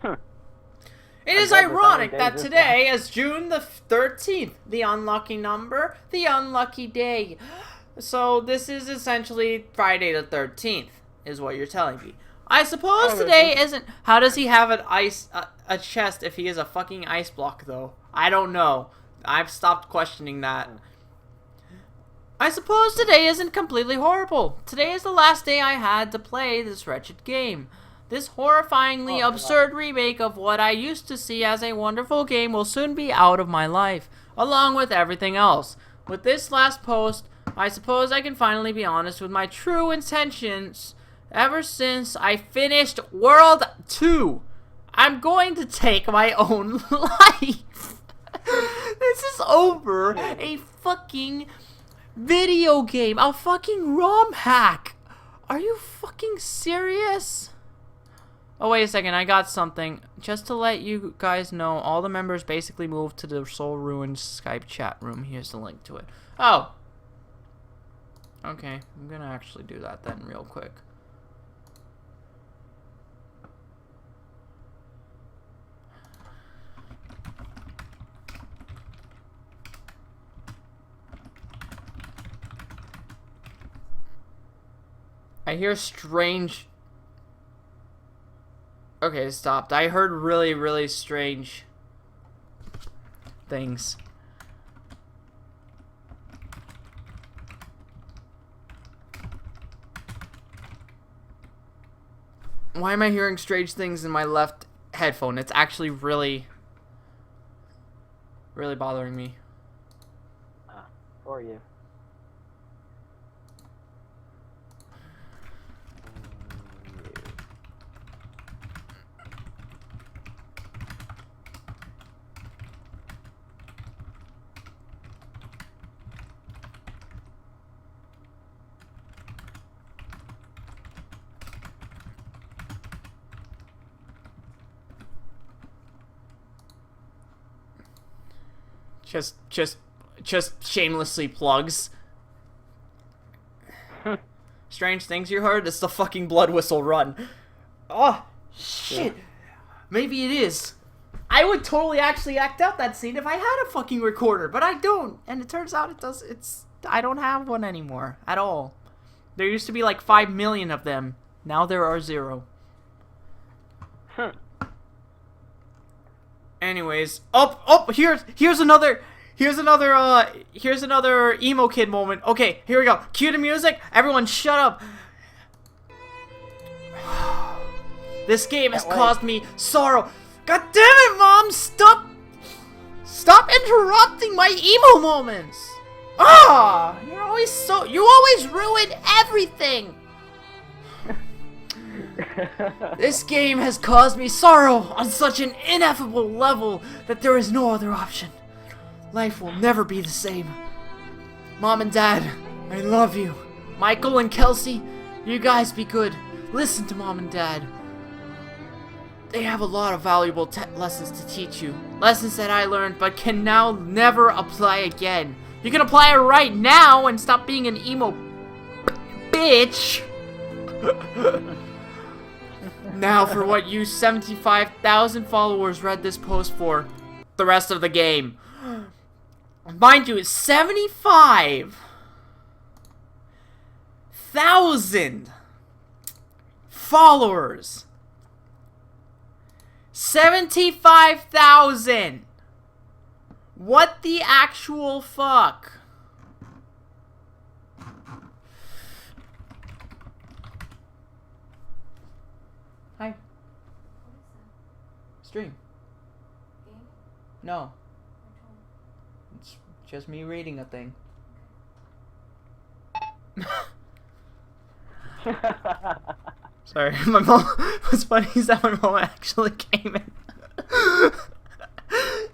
It is ironic that today is June the 13th, the unlucky number, the unlucky day. So this is essentially Friday the 13th, is what you're telling me. I suppose today isn't... How does he have a chest if he is a fucking ice block, though? I don't know. I've stopped questioning that. I suppose today isn't completely horrible. Today is the last day I had to play this wretched game. This horrifyingly absurd remake of what I used to see as a wonderful game will soon be out of my life, along with everything else. With this last post, I suppose I can finally be honest with my true intentions. Ever since I finished World 2, I'm going to take my own life. This is over a fucking video game, a fucking ROM hack. Are you fucking serious? Oh, wait a second, I got something. Just to let you guys know, all the members basically moved to the Soul Ruins Skype chat room. Here's the link to it. Oh. Okay, I'm gonna actually do that then real quick. I hear strange... Okay, it stopped. I heard really, really strange things. Why am I hearing strange things in my left headphone? It's actually really really bothering me. For you. Just shamelessly plugs. Strange things you heard? It's the fucking blood whistle run. Oh, shit. Yeah. Maybe it is. I would totally actually act out that scene if I had a fucking recorder, but I don't. And it turns out I don't have one anymore at all. There used to be like 5 million of them. Now there are 0. Anyways, here's another emo kid moment. Okay, here we go. Cue the music. Everyone shut up. This game has caused me sorrow. God damn it, Mom! Stop interrupting my emo moments. You always ruin everything. This game has caused me sorrow on such an ineffable level that there is no other option. Life will never be the same. Mom and Dad, I love you. Michael and Kelsey, you guys be good. Listen to Mom and Dad. They have a lot of valuable lessons to teach you. Lessons that I learned but can now never apply again. You can apply it right now and stop being an emo bitch. Now for what you 75,000 followers read this post for. The rest of the game. Mind you, it's 75,000 followers. 75,000. What the actual fuck? Hi. Stream. No. It's just me reading a thing. Sorry, my mom. What's funny is that my mom actually came in.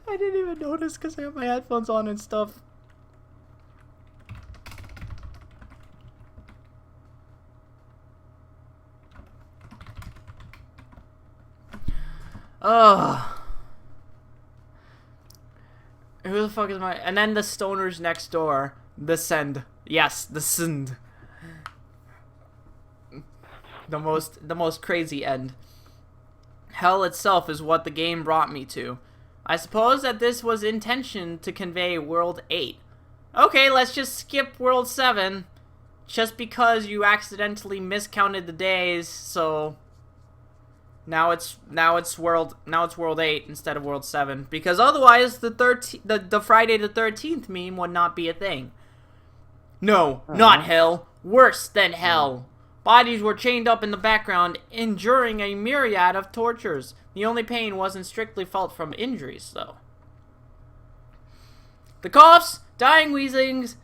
I didn't even notice because I have my headphones on and stuff. Ugh. Who the fuck is my... And then the stoners next door. The Send. Yes, the Send. The most crazy end. Hell itself is what the game brought me to. I suppose that this was intention to convey World 8. Okay, let's just skip World 7. Just because you accidentally miscounted the days, so... Now it's World 8 instead of World 7 because otherwise the Friday the 13th meme would not be a thing. No, not hell. Worse than hell. Bodies were chained up in the background, enduring a myriad of tortures. The only pain wasn't strictly felt from injuries, though. The coughs, dying wheezes,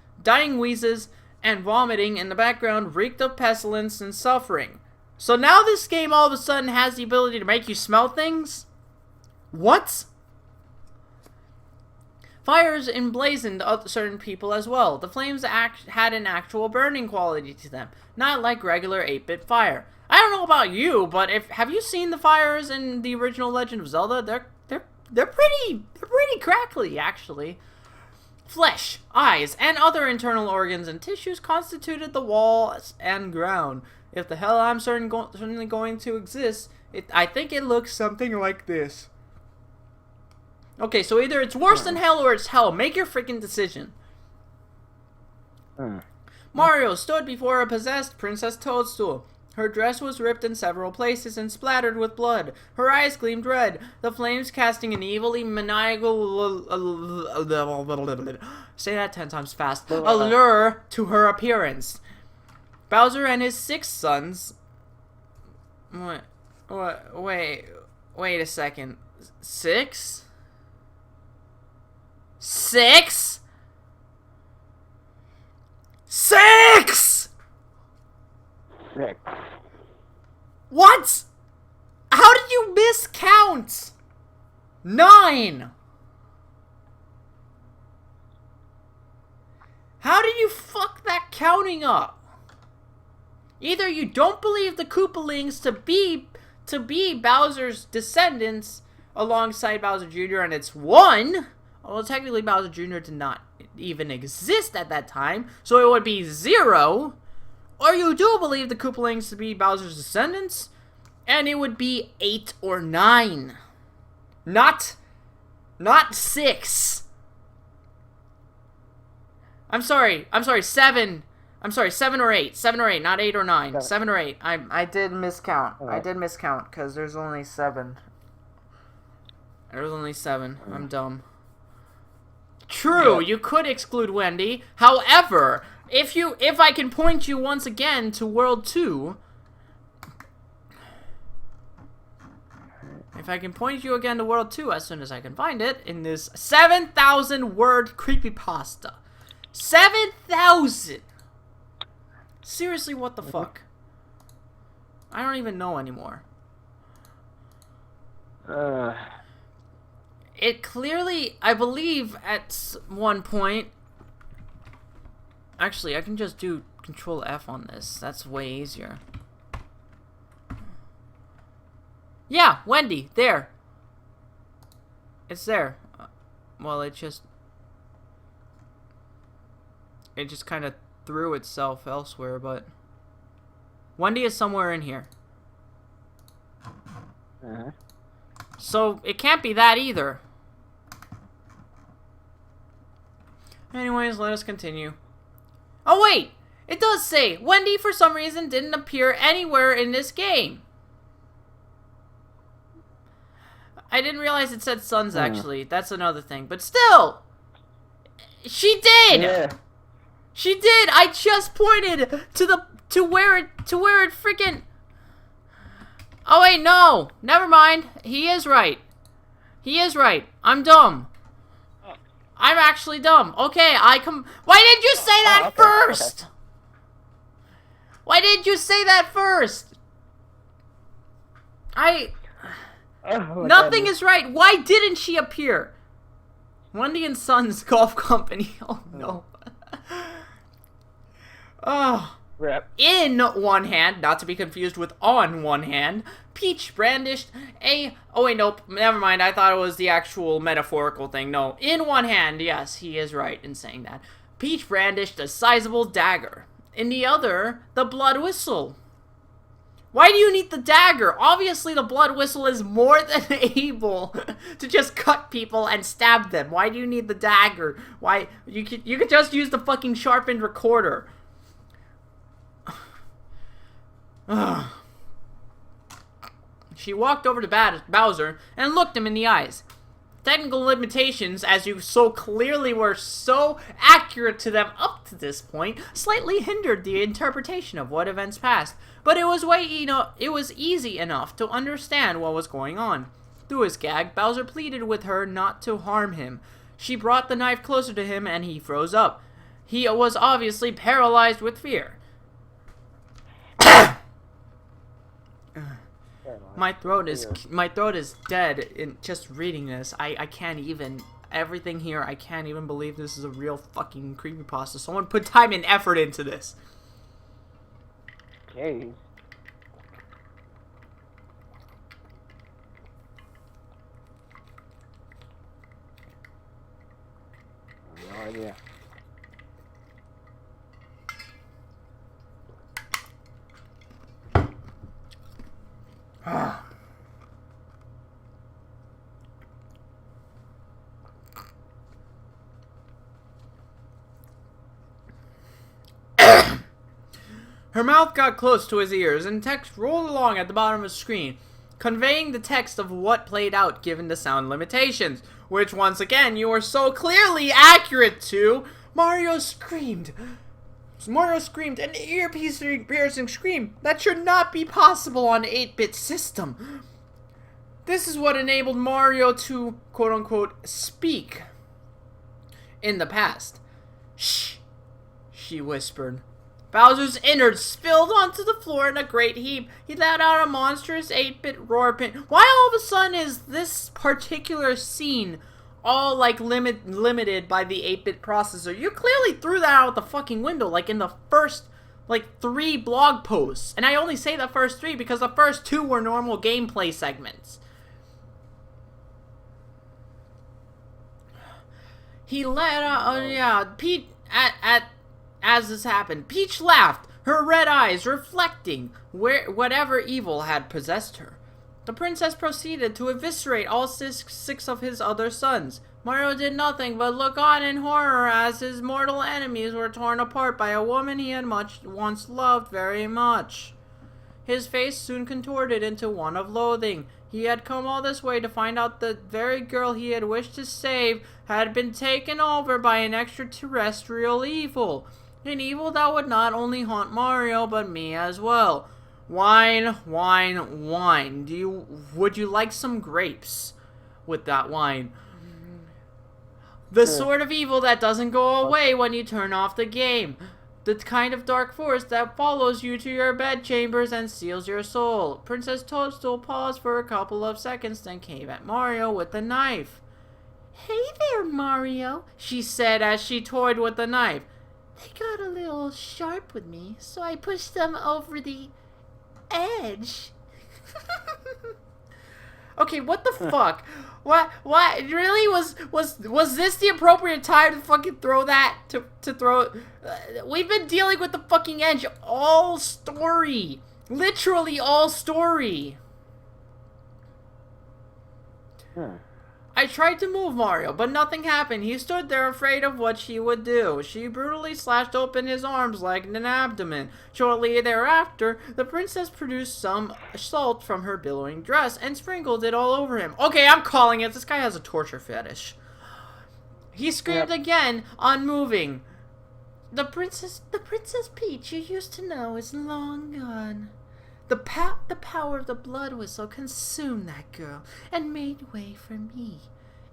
and vomiting in the background reeked of pestilence and suffering. So now this game all of a sudden has the ability to make you smell things? What? Fires emblazoned certain people as well. The flames had an actual burning quality to them, not like regular 8-bit fire. I don't know about you, but have you seen the fires in the original Legend of Zelda? They're pretty crackly, actually. Flesh, eyes, and other internal organs and tissues constituted the walls and ground. If the hell I'm certainly going to exist, I think it looks something like this. Okay, so either it's worse than hell or it's hell. Make your freaking decision. Mario stood before a possessed Princess Toadstool. Her dress was ripped in several places and splattered with blood. Her eyes gleamed red, the flames casting an evilly maniacal say that 10 times fast. Allure to her appearance. Bowser and his 6 sons. Wait a second. 6? 6? 6! 6. What? How did you miscount? 9. How did you fuck that counting up? Either you don't believe the Koopalings to be Bowser's descendants alongside Bowser Jr. and it's 1. Although technically Bowser Jr. did not even exist at that time, so it would be 0. Or you do believe the Koopalings to be Bowser's descendants, and it would be 8 or 9. Not 6. I'm sorry, 7. I'm sorry, 7 or 8. 7 or 8, not 8 or 9. 7 or 8. I did miscount. I did miscount, because there's only 7. There's only 7. I'm dumb. True, you could exclude Wendy. However, if I can point you once again to World 2... If I can point you again to World 2 as soon as I can find it, in this 7,000 word creepypasta. 7,000! Seriously, what the fuck? I don't even know anymore. It clearly, I believe, at one point... Actually, I can just do Control F on this. That's way easier. Yeah, Wendy, there. It's there. Well, it just kind of threw itself elsewhere, but Wendy is somewhere in here. So it can't be that either. Anyways, let us continue. Oh wait, it does say Wendy for some reason didn't appear anywhere in this game. I didn't realize it said sons, actually. That's another thing. But still! She did! Yeah. She did! I just pointed to where it freaking... Oh wait, no! Never mind. He is right. He is right. I'm dumb. I'm actually dumb. Okay, why didn't you say that first? Okay. Why didn't you say that first? Nothing is right. Why didn't she appear? Wendy and Sons Golf Company. Oh no. Oh. Rip. In one hand, not to be confused with on one hand, Peach brandished a... Oh wait, nope. Never mind. I thought it was the actual metaphorical thing. No. In one hand, yes, he is right in saying that. Peach brandished a sizable dagger. In the other, the blood whistle. Why do you need the dagger? Obviously, the blood whistle is more than able to just cut people and stab them. Why do you need the dagger? Why? You could just use the fucking sharpened recorder. She walked over to Bowser and looked him in the eyes. Technical limitations, as you so clearly were so accurate to them up to this point, slightly hindered the interpretation of what events passed. But it was easy enough to understand what was going on. Through his gag, Bowser pleaded with her not to harm him. She brought the knife closer to him and he froze up. He was obviously paralyzed with fear. My throat is dead in just reading this. I can't even... Everything here, I can't even believe this is a real fucking creepypasta. Someone put time and effort into this. Jeez. No idea. Her mouth got close to his ears, and text rolled along at the bottom of the screen, conveying the text of what played out given the sound limitations, which once again you are so clearly accurate to. Mario screamed, an ear-piercing scream that should not be possible on an 8-bit system. This is what enabled Mario to, quote-unquote, speak. in the past. Shh, she whispered. Bowser's innards spilled onto the floor in a great heap. He let out a monstrous 8-bit roar pin. Why all of a sudden is this particular scene all like limited by the 8-bit processor? You clearly threw that out the fucking window like in the first like 3 blog posts. And I only say the first 3 because the first 2 were normal gameplay segments. He let out, Peach, as this happened, Peach laughed, her red eyes reflecting whatever evil had possessed her. The princess proceeded to eviscerate all six of his other sons. Mario did nothing but look on in horror as his mortal enemies were torn apart by a woman he had once loved very much. His face soon contorted into one of loathing. He had come all this way to find out the very girl he had wished to save had been taken over by an extraterrestrial evil. An evil that would not only haunt Mario, but me as well. Wine, wine, wine. Would you like some grapes with that wine? The sort of evil that doesn't go away when you turn off the game. The kind of dark force that follows you to your bedchambers and seals your soul. Princess Toadstool paused for a couple of seconds, then came at Mario with the knife. Hey there, Mario, she said as she toyed with the knife. They got a little sharp with me, so I pushed them over the edge. Okay, what the fuck? What really was this the appropriate time to fucking throw that to throw? We've been dealing with the fucking edge all story, literally all story. I tried to move Mario, but nothing happened. He stood there afraid of what she would do. She brutally slashed open his arms like an abdomen. Shortly thereafter, the princess produced some salt from her billowing dress and sprinkled it all over him. Okay, I'm calling it. This guy has a torture fetish. He screamed again, unmoving. The Princess Peach you used to know is long gone. The power of the blood whistle consumed that girl and made way for me.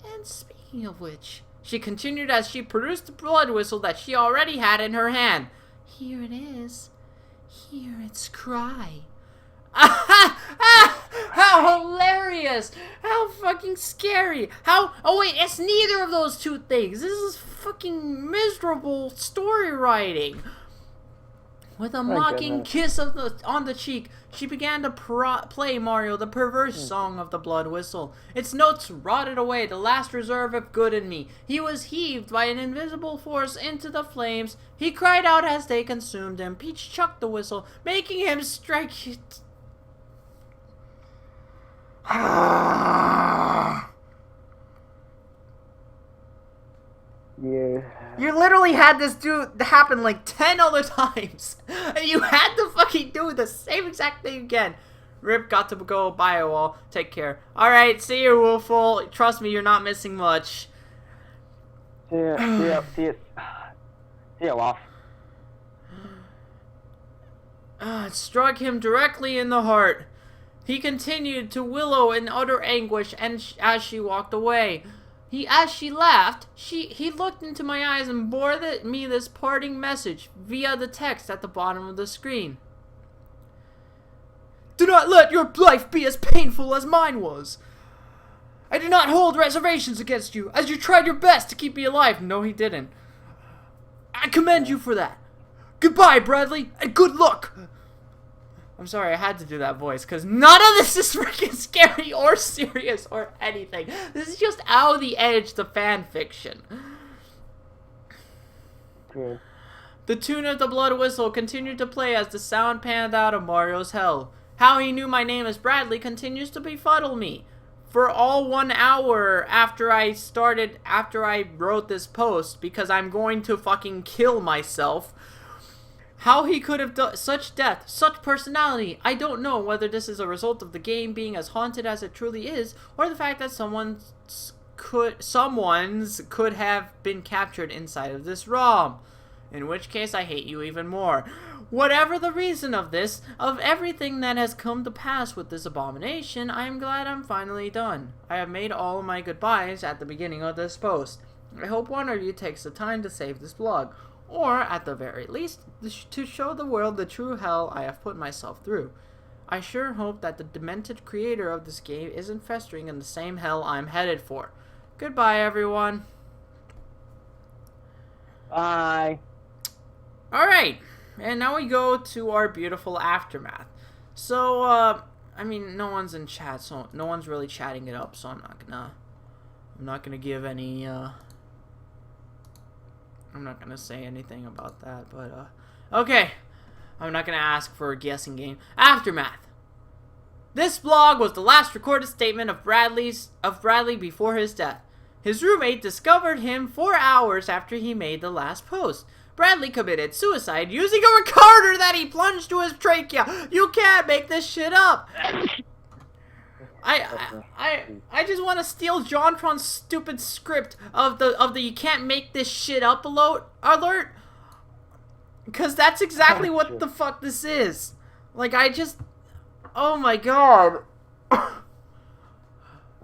And speaking of which, she continued as she produced the blood whistle that she already had in her hand. Here it is. Hear its cry. How hilarious! How fucking scary! Oh wait, it's neither of those two things. This is fucking miserable story writing. With a mocking kiss on the cheek, she began to play Mario the perverse song of the blood whistle. Its notes rotted away the last reserve of good in me. He was heaved by an invisible force into the flames. He cried out as they consumed him. Peach chucked the whistle, making him strike it. Yeah. You literally had this happen like 10 other times. And you had to fucking do the same exact thing again. Rip, got to go. Bye, all. Take care. Alright, see you, Wooful. Trust me, you're not missing much. See ya, Wolf. It struck him directly in the heart. He continued to wallow in utter anguish as she walked away. As she laughed, he looked into my eyes and bore me this parting message via the text at the bottom of the screen. Do not let your life be as painful as mine was. I do not hold reservations against you, as you tried your best to keep me alive. No, he didn't. I commend you for that. Goodbye, Bradley, and good luck. I'm sorry, I had to do that voice, because none of this is freaking scary or serious or anything. This is just out of the edge to fan fiction. Cool. The tune of the blood whistle continued to play as the sound panned out of Mario's hell. How he knew my name is Bradley continues to befuddle me. For all 1 hour after I wrote this post, because I'm going to fucking kill myself. How he could have done such death, such personality, I don't know whether this is a result of the game being as haunted as it truly is, or the fact that someone's could have been captured inside of this ROM. In which case, I hate you even more. Whatever the reason of this, of everything that has come to pass with this abomination, I am glad I'm finally done. I have made all of my goodbyes at the beginning of this post. I hope one of you takes the time to save this blog, or at the very least, to show the world the true hell I have put myself through. I sure hope that the demented creator of this game isn't festering in the same hell I'm headed for. Goodbye, everyone. Bye. Alright, and now we go to our beautiful aftermath. So, I mean, no one's in chat, so no one's really chatting it up, so I'm not gonna give any, I'm not gonna say anything about that, but, okay. I'm not gonna ask for a guessing game. Aftermath. This blog was the last recorded statement of Bradley before his death. His roommate discovered him 4 hours after he made the last post. Bradley committed suicide using a recorder that he plunged to his trachea. You can't make this shit up. I just want to steal JonTron's stupid script of the you can't make this shit up alert. Because that's exactly what the fuck this is. Like, oh my god.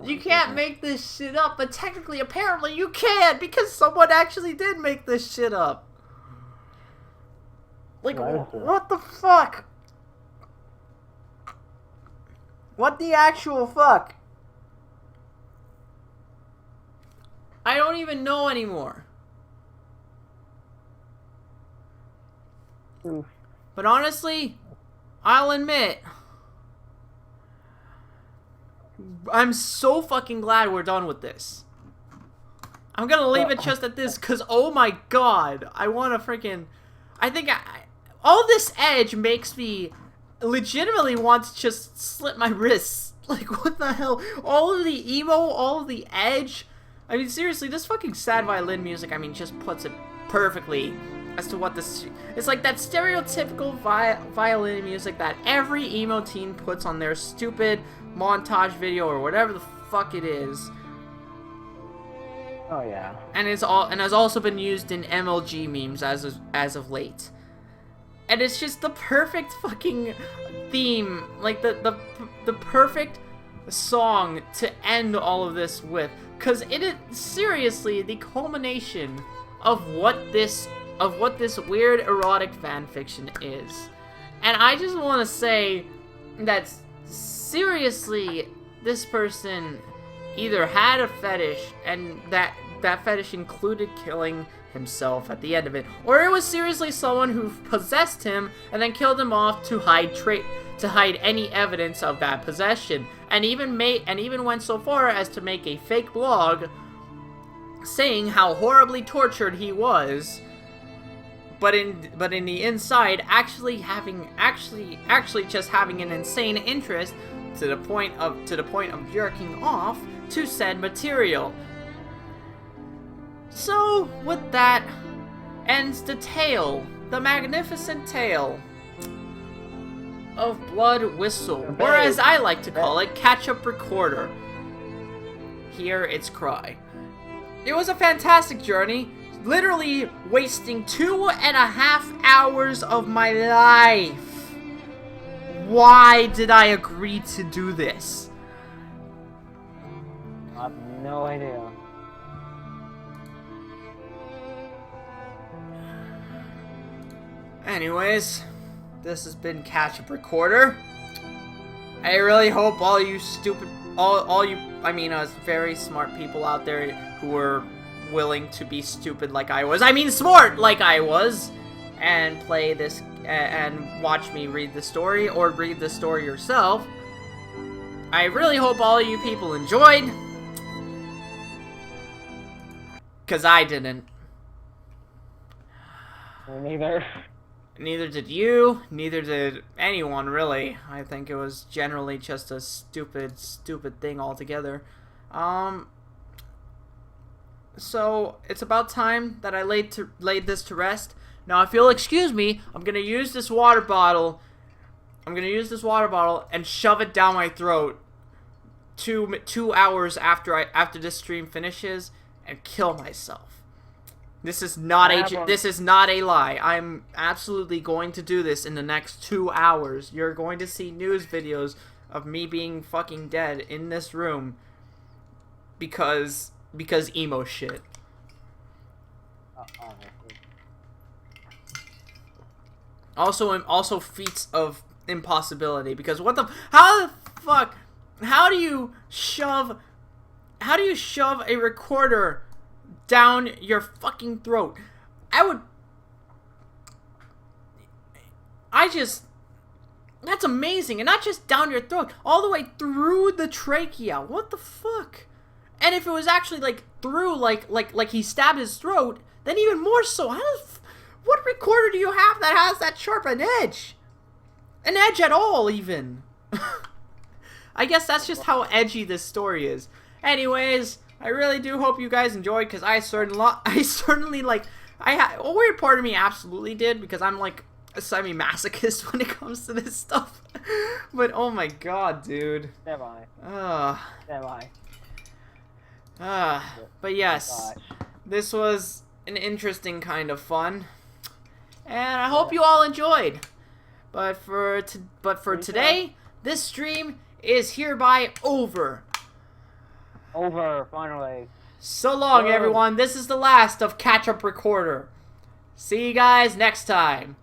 You can't make this shit up, but technically, apparently, you can, because someone actually did make this shit up. Like, what the fuck? What the actual fuck? I don't even know anymore. But honestly, I'll admit, I'm so fucking glad we're done with this. I'm gonna leave it just at this, because oh my god, I want to freaking... all this edge makes me legitimately want to just slit my wrists. Like, what the hell? All of the emo, all of the edge. I mean, seriously, this fucking sad violin music, I mean, just puts it perfectly as to what this... It's like that stereotypical violin music that every emo teen puts on their stupid montage video or whatever the fuck it is. Oh yeah. And has also been used in MLG memes as of late. And it's just the perfect fucking theme, like the perfect song to end all of this with, cuz it is seriously the culmination of what this weird erotic fanfiction is. And I just want to say that seriously, this person either had a fetish, and that fetish included killing himself at the end of it, or it was seriously someone who possessed him and then killed him off to hide any evidence of that possession, and even went so far as to make a fake blog saying how horribly tortured he was, but in the inside actually just having an insane interest to the point of jerking off to said material. So, with that, ends the tale, the magnificent tale of Blood Whistle, or as I like to call it, Catch-Up Recorder. Hear its cry. It was a fantastic journey, literally wasting 2.5 hours of my life. Why did I agree to do this? I have no idea. Anyways, this has been Catch-Up Recorder. I really hope all you very smart people out there who were willing to be stupid like I was, smart like I was, and play this, and watch me read the story, or read the story yourself. I really hope all you people enjoyed, because I didn't. Neither. Neither did you, neither did anyone, really. I think it was generally just a stupid thing altogether. So, it's about time that I laid this to rest. Now, if you'll excuse me, I'm gonna use this water bottle. And shove it down my throat 2 hours after this stream finishes, and kill myself. This is not a lie. I'm absolutely going to do this in the next 2 hours. You're going to see news videos of me being fucking dead in this room because emo shit. Also feats of impossibility, because how the fuck, how do you shove a recorder down your fucking throat? That's amazing. And not just down your throat, all the way through the trachea. What the fuck? And if it was actually like through, like he stabbed his throat, then even more so. What recorder do you have that has that sharp an edge? An edge at all, even. I guess that's just how edgy this story is. Anyways, I really do hope you guys enjoyed, because a weird part of me absolutely did, because I'm like a semi-masochist when it comes to this stuff. But oh my god, dude. Am I? Am I? But yes, Gosh. this was an interesting kind of fun, and I hope you all enjoyed. But for today, this stream is hereby over. Over, finally. So long, everyone. This is the last of Catch Up Recorder. See you guys next time.